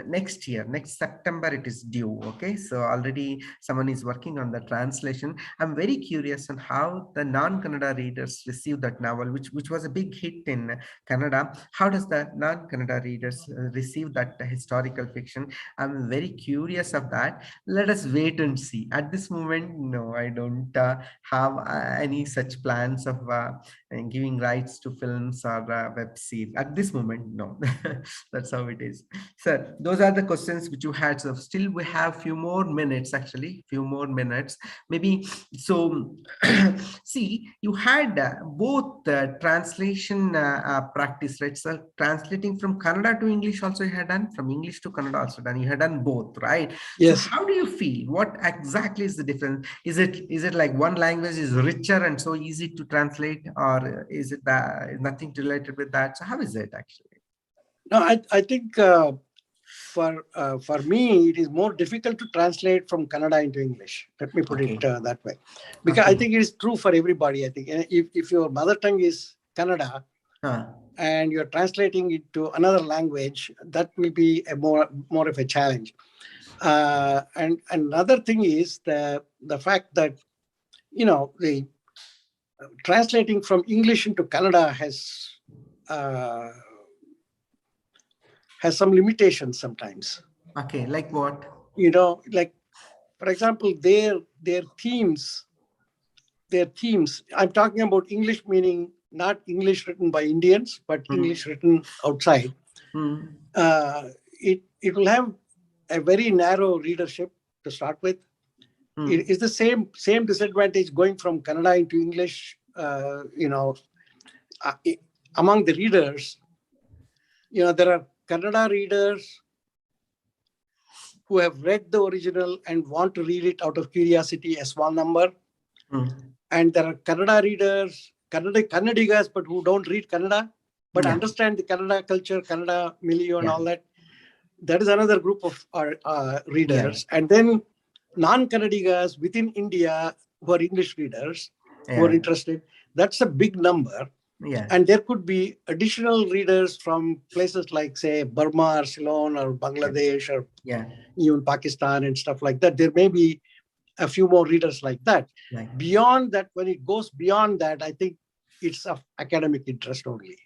next year, next September it is due. Okay, so already someone is working on the translation. I'm very curious on how the non-Kannada readers receive that novel, which was a big hit in Kannada. How does the non-Kannada readers receive that historical fiction? I'm very curious of that. Let us wait and see. At this moment, no, I don't have any such plans of giving rights to films or web series. At this moment, no. That's how it is. Sir, those are the questions which you had. So still we have few more minutes, actually, few more minutes. Maybe, so see, you had both translation practice, right? So translating from Kannada to English also you had done, from English to Kannada also done. You had done both, right? Yes. So how do you feel? What exactly is the difference? Is it like one language is richer and so easy to translate, or is it nothing related with that? So how is it actually? No, I think for me, it is more difficult to translate from Kannada into English. Let me put it that way. Because I think it is true for everybody. I think if your mother tongue is Kannada and you're translating it to another language, that will be a more of a challenge. And another thing is the fact that, the translating from English into Kannada has some limitations sometimes. Okay, like what? Like, for example, their themes, I'm talking about English, meaning not English written by Indians, but English written outside. It will have a very narrow readership to start with. It is the same disadvantage going from Kannada into English, among the readers. There are Kannada readers who have read the original and want to read it out of curiosity, a small number. And there are Kannada readers, Kannadigas, but who don't read Kannada, but understand the Kannada culture, Kannada milieu and all that. That is another group of readers. And then non-Kannadigas within India who are English readers, who are interested. That's a big number. And there could be additional readers from places like, say, Burma or Ceylon or Bangladesh or even Pakistan and stuff like that. There may be a few more readers like that. Beyond that, when it goes beyond that, I think it's of academic interest only.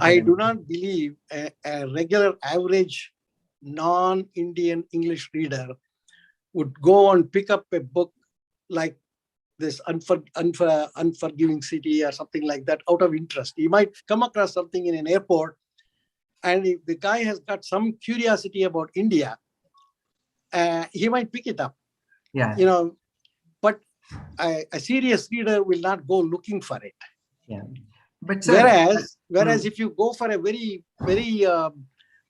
I do not believe a regular average non-Indian English reader would go and pick up a book like this Unforgiving City or something like that out of interest. You might come across something in an airport, and if the guy has got some curiosity about India, he might pick it up. But a serious reader will not go looking for it. But whereas if you go for a very, very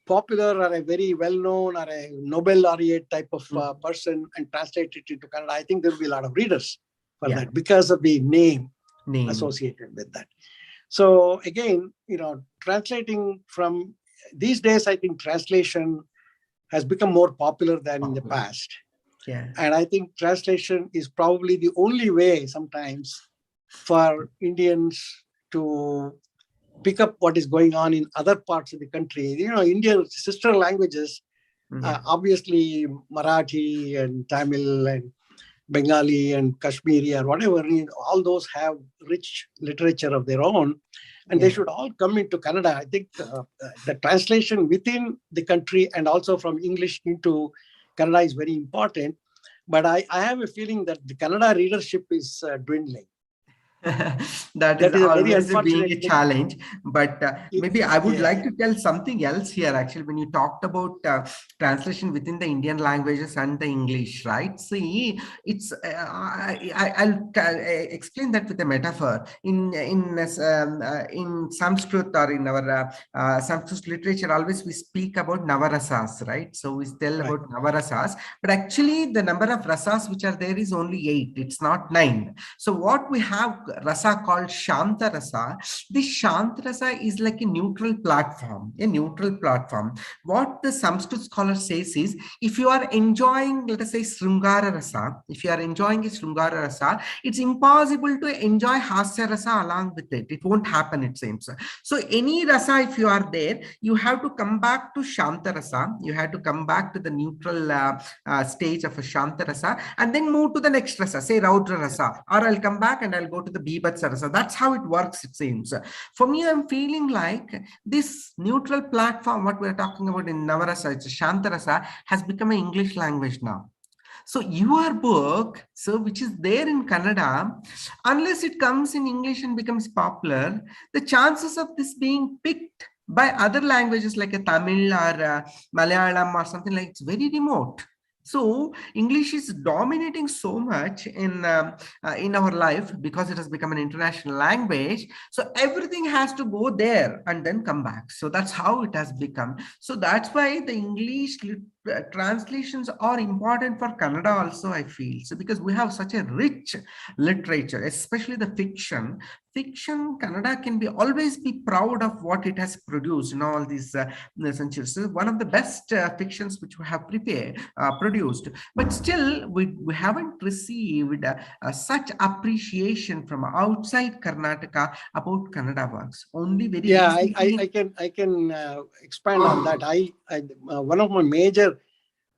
popular or a very well-known or a Nobel laureate type of person and translate it into Kannada, I think there will be a lot of readers for that because of the name associated with that. So again, translating from these days, I think translation has become more popular than in the past. And I think translation is probably the only way sometimes for Indians to pick up what is going on in other parts of the country. India's sister languages, obviously Marathi and Tamil and Bengali and Kashmiri or whatever, all those have rich literature of their own, and they should all come into Kannada. I think the translation within the country and also from English into Kannada is very important. But I have a feeling that the Kannada readership is dwindling. That is always being a challenge, but maybe I would like to tell something else here. Actually, when you talked about translation within the Indian languages and the English, right? See, it's I'll explain that with a metaphor. In Sanskrit or in our Sanskrit literature, always we speak about navarasas, right? So we tell about navarasas, but actually the number of rasas which are there is only 8. It's not 9. So what we have rasa called Shanta Rasa. This Shanta Rasa is like a neutral platform, What the Sanskrit scholar says is, if you are enjoying, let us say, Srungara Rasa, if you are enjoying a Srungara Rasa, it's impossible to enjoy Hasya Rasa along with it. It won't happen, it seems. So any rasa, if you are there, you have to come back to Shanta Rasa. You have to come back to the neutral stage of a Shanta Rasa and then move to the next rasa, say Raudra Rasa, or I'll come back and I'll go to the Bibhatsa Rasa. That's how it works, it seems. For me, I'm feeling like this neutral platform, what we're talking about in Navarasa, it's a Shanta Rasa, has become an English language now. So your book, so which is there in Kannada, unless it comes in English and becomes popular, the chances of this being picked by other languages like a Tamil or Malayalam or something like, it's very remote. So English is dominating so much in our life because it has become an international language. So everything has to go there and then come back. So that's how it has become. So that's why the English translations are important for Kannada also, I feel. So because we have such a rich literature, especially the fiction, Kannada can be always be proud of what it has produced in all these centuries. So one of the best fictions which we have produced, but still we haven't received such appreciation from outside Karnataka about Kannada works. Only very I can expand on that. One of my major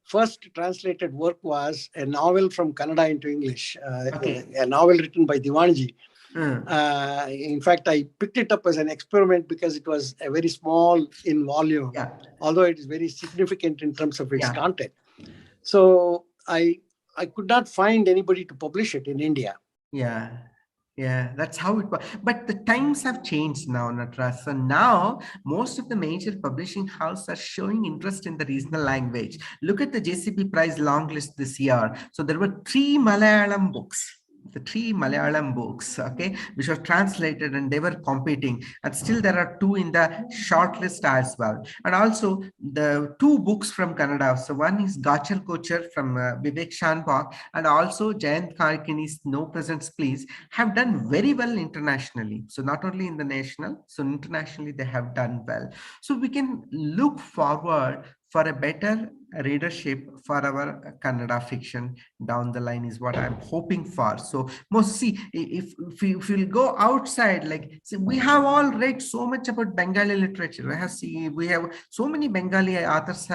first translated work was a novel from Kannada into English, a novel written by Diwanji. In fact, I picked it up as an experiment because it was a very small in volume, although it is very significant in terms of its content. So I could not find anybody to publish it in India. Yeah, that's how it was. But the times have changed now, Nataraja. So now most of the major publishing houses are showing interest in the regional language. Look at the JCB Prize long list this year. So there were 3 Malayalam books. The 3 Malayalam books, which were translated and they were competing. And still there are 2 in the short list as well. And also the 2 books from Kannada. So one is Gachar Kochar from Vivek Shanbach, and also Jayant Karkini's No Presents Please have done very well internationally. So not only in the national, so internationally they have done well. So we can look forward for a better readership for our Kannada fiction down the line is what I'm hoping for. So if we'll go outside, like we have all read so much about Bengali literature. We have so many Bengali authors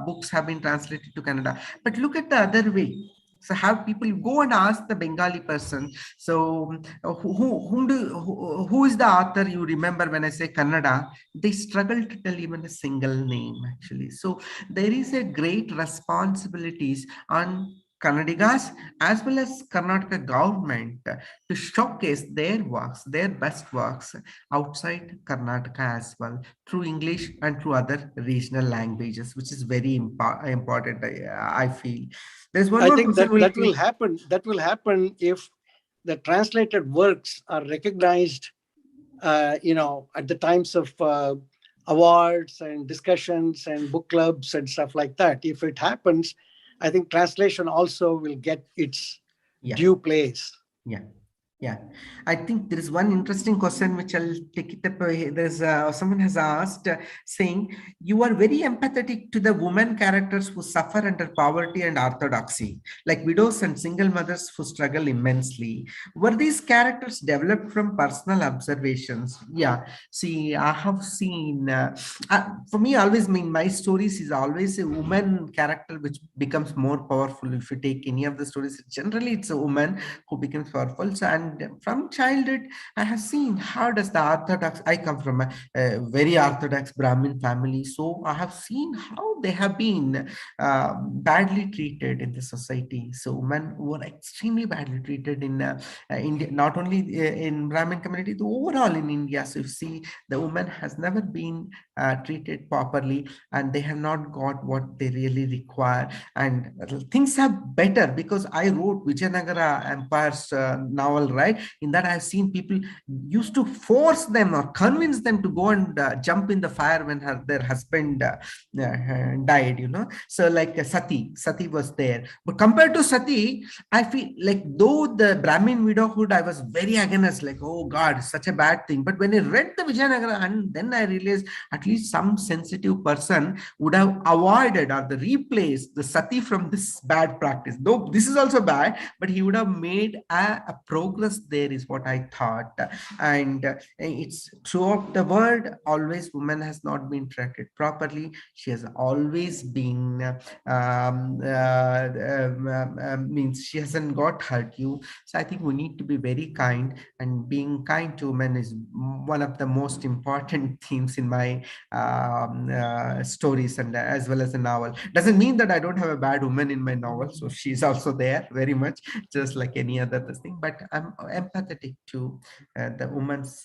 books have been translated to Kannada, but look at the other way. So have people go and ask the Bengali person. So who is the author you remember when I say Kannada? They struggle to tell even a single name actually. So there is a great responsibilities on Kannadigas as well as Karnataka government to showcase their works, their best works outside Karnataka as well through English and through other regional languages, which is very important, I feel. There's one I more think question that will happen. That will happen if the translated works are recognized, at the times of awards and discussions and book clubs and stuff like that. If it happens, I think translation also will get its due place. Yeah, I think there is one interesting question which I'll take it up. There's someone has asked, saying you are very empathetic to the women characters who suffer under poverty and orthodoxy, like widows and single mothers who struggle immensely. Were these characters developed from personal observations? Yeah, see, I have seen. For me, always, my stories is always a woman character which becomes more powerful. If you take any of the stories, generally it's a woman who becomes powerful. So, and from childhood, I have seen how does the Orthodox, I come from a very Orthodox Brahmin family. So I have seen how they have been badly treated in the society. So women were extremely badly treated in India, not only in Brahmin community, the overall in India. So you see, the woman has never been treated properly and they have not got what they really require. And things are better because I wrote Vijayanagara Empire's novel right? In that I've seen people used to force them or convince them to go and jump in the fire when their husband died, So like Sati was there. But compared to Sati, I feel like though the Brahmin widowhood, I was very against, like, oh God, such a bad thing. But when I read the Vijayanagara, and then I realized at least some sensitive person would have avoided or the replaced the Sati from this bad practice. Though this is also bad, but he would have made a progress there, is what I thought. And it's throughout the world, always woman has not been treated properly. She has always been means she hasn't got hurt you. So I think we need to be very kind, and being kind to women is one of the most important themes in my stories, and as well as the novel. Doesn't mean that I don't have a bad woman in my novel, so she's also there very much, just like any other thing. But I'm empathetic to the woman's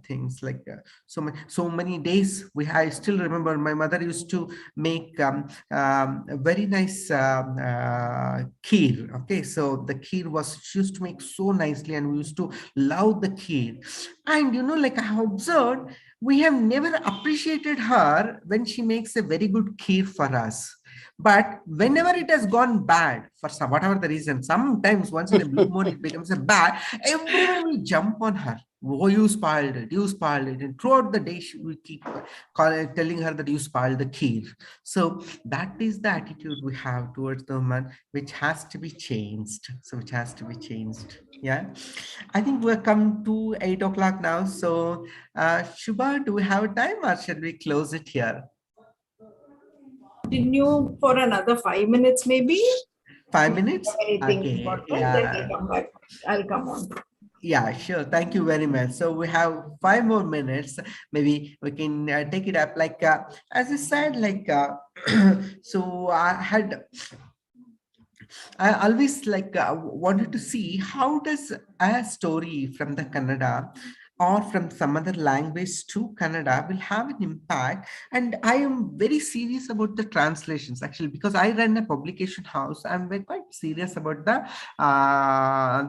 things, like so many days. I still remember my mother used to make a very nice kheer. Okay, so the kheer was, she used to make so nicely, and we used to love the kheer. And like I have observed, we have never appreciated her when she makes a very good kheer for us. But whenever it has gone bad for whatever the reason, sometimes once in a blue moon it becomes a bad, everyone will jump on her. Oh, you spoiled it, you spoiled it. And throughout the day, we keep telling her that you spoiled the kheer. So that is the attitude we have towards the woman, which has to be changed. So which has to be changed. Yeah. I think we're come to 8 o'clock now. So Shubha, do we have time, or should we close it here? Continue for another 5 minutes, maybe. 5 minutes? Anything Okay. about that, Yeah. then I'll come back. I'll come on. Yeah, sure. Thank you very much. So we have 5 more minutes. Maybe we can take it up. Like, as I said, like, so I always like wanted to see how does a story from the Kannada or from some other language to Kannada will have an impact. And I am very serious about the translations, actually, because I run a publication house. I'm very quite serious about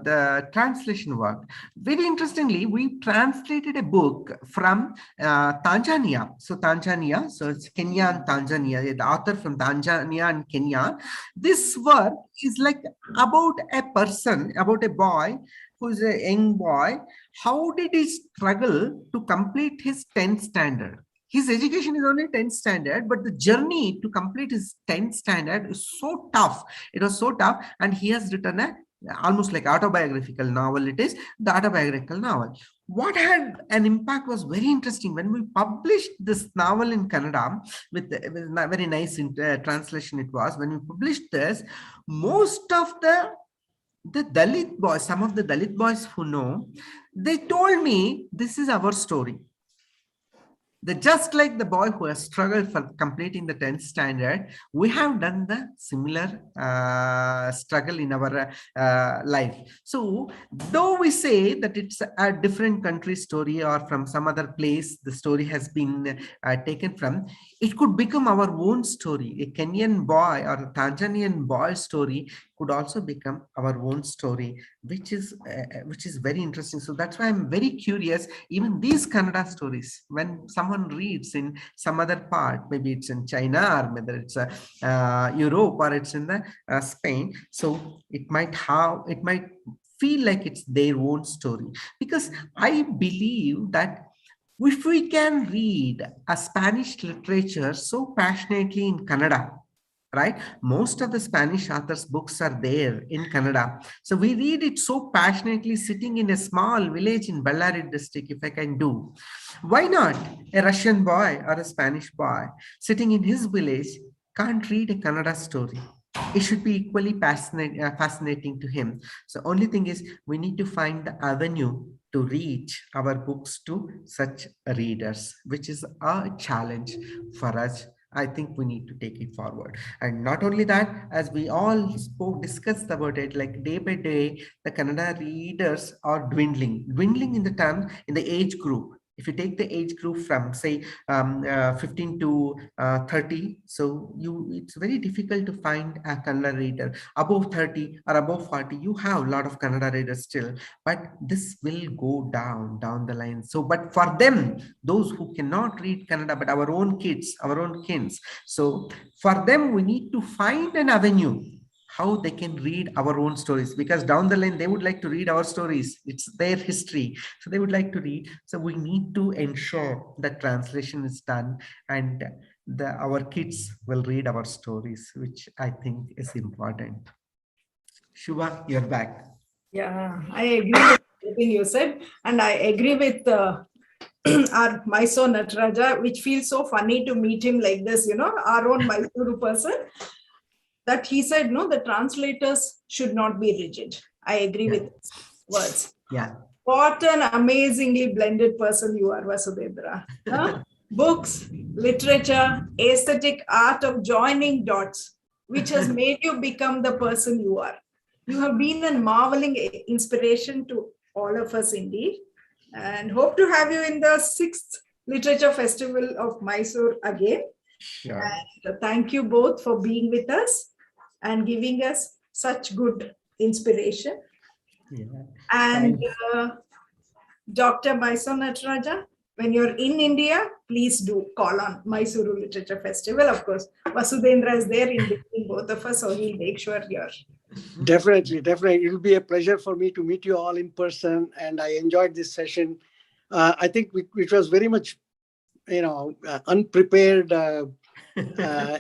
the translation work. Very interestingly, we translated a book from Tanzania. So Tanzania, so it's Kenya and Tanzania, the author from Tanzania and Kenya. This work is like about a person, about a boy who is a young boy. How did he struggle to complete his 10th standard? His education is only 10th standard, but the journey to complete his 10th standard is so tough. It was so tough, and he has written a almost like autobiographical novel. It is the autobiographical novel. What had an impact was very interesting. When we published this novel in Kannada with a very nice translation, it was, when we published this, most of the Dalit boys, some of the Dalit boys who know, they told me this is our story. Just like the boy who has struggled for completing the 10th standard, we have done the similar struggle in our life. So though we say that it's a different country story or from some other place the story has been taken from, it could become our own story. A Kenyan boy or a Tanzanian boy story could also become our own story, which is very interesting. So that's why I'm very curious. Even these Kannada stories, when someone reads in some other part, maybe it's in China or whether it's Europe or it's in the Spain, so it might feel like it's their own story. Because I believe that if we can read a Spanish literature so passionately in Kannada, right? Most of the Spanish authors' books are there in Kannada. So we read it so passionately sitting in a small village in Ballari district, if I can do. Why not a Russian boy or a Spanish boy sitting in his village can't read a Kannada story? It should be equally fascinating to him. So only thing is we need to find the avenue to reach our books to such readers, which is a challenge for us. I think we need to take it forward. And not only that, as we all discussed about it, like day by day, the Kannada readers are dwindling in the age group. If you take the age group from say 15 to 30, so it's very difficult to find a Kannada reader. Above 30 or above 40, you have a lot of Kannada readers still, but this will go down the line. So, but for them, those who cannot read Kannada, but our own kids, our own kids, so for them, we need to find an avenue how they can read our own stories, because down the line they would like to read our stories. It's their history, so they would like to read. So we need to ensure that translation is done, and our kids will read our stories, which I think is important. Shubha, you're back. Yeah, I agree with everything you said, and I agree with our Mysore Nataraja, which feels so funny to meet him like this, our own Mysuru person, that he said, no, the translators should not be rigid. I agree with his words. Yeah. What an amazingly blended person you are, Vasudhendra. Huh? Books, literature, aesthetic art of joining dots, which has made you become the person you are. You have been a marveling inspiration to all of us indeed, and hope to have you in the 6th Literature Festival of Mysore again. Sure. And thank you both for being with us and giving us such good inspiration. Yeah. And Dr. Mysore Nataraja, when you're in India, please do call on Mysuru Literature Festival. Of course, Vasudhendra is there in between both of us, so he'll make sure you're. Definitely. It will be a pleasure for me to meet you all in person, and I enjoyed this session. I think it was very much, unprepared,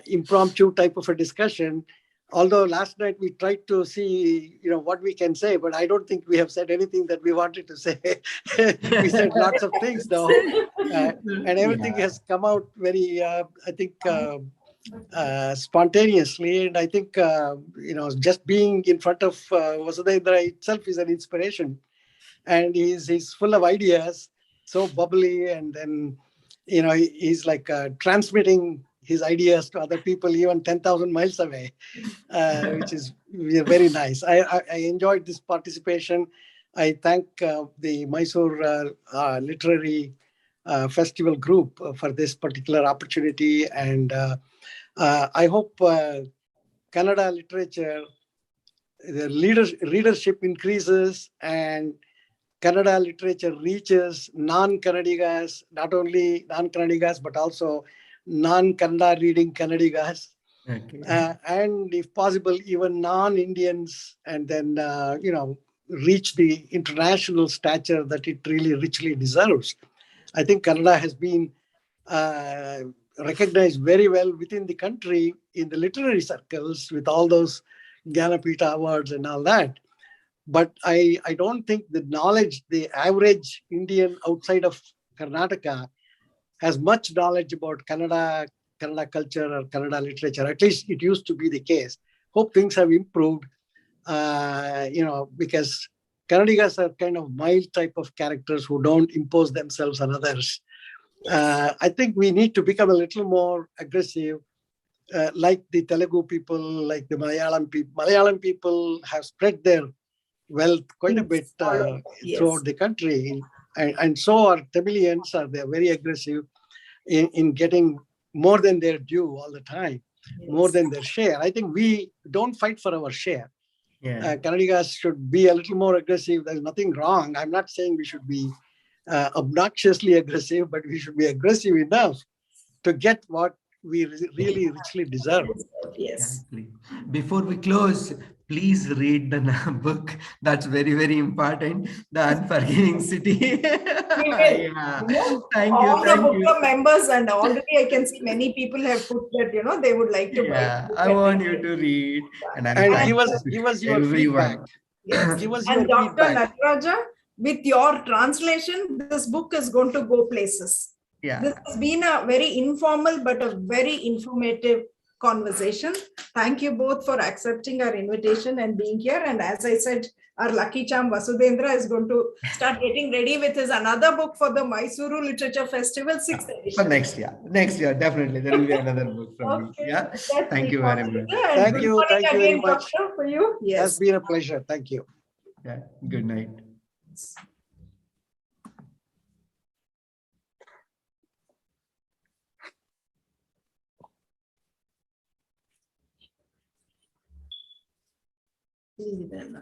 impromptu type of a discussion. Although last night we tried to see, what we can say, but I don't think we have said anything that we wanted to say. We said lots of things, though, and everything has come out very, I think, spontaneously. And I think, just being in front of Vasudhendra itself is an inspiration. And he's full of ideas, so bubbly, and then, he's like transmitting his ideas to other people even 10,000 miles away, which is very nice. I enjoyed this participation. I thank the Mysore Literary Festival group for this particular opportunity. And I hope Kannada literature, the readership increases, and Kannada literature reaches non-Kannadigas, not only non-Kannadigas, but also non-Kannada reading Kannadigas. Okay. And if possible, even non-Indians, and then, reach the international stature that it really richly deserves. I think Kannada has been recognized very well within the country in the literary circles with all those Jnanapita awards and all that. But I don't think the knowledge, the average Indian outside of Karnataka has much knowledge about Kannada culture or Kannada literature. At least it used to be the case. Hope things have improved, because Kannadigas are kind of mild type of characters who don't impose themselves on others. I think we need to become a little more aggressive, like the Telugu people, like the Malayalam people. Malayalam people have spread their wealth quite a bit throughout the country. And so are Tamilians. They're very aggressive in getting more than their due all the time, more than their share. I think we don't fight for our share. Kannadigas should be a little more aggressive. There's nothing wrong. I'm not saying we should be obnoxiously aggressive, but we should be aggressive enough to get what we really richly deserve. Yes. Exactly. Before we close, please read the book. That's very, very important. The Unforgiving City. Yeah. Thank you. All the Thank book you. club members, and already I can see many people have put that, they would like to buy. Yeah, I want you to read. And give us your feedback. Yes. Give us And your Dr. feedback. Nataraja, with your translation, this book is going to go places. Yeah. This has been a very informal but a very informative conversation. Thank you both for accepting our invitation and being here. And as I said, our lucky charm Vasudhendra is going to start getting ready with his another book for the Mysuru Literature Festival 6th edition. For next year, definitely there will be another book from me. Yeah. Thank you very much. Thank you very much. Doctor, for you. Yes. It has been a pleasure. Thank you. Yeah. Good night. ಇದೆಲ್ಲ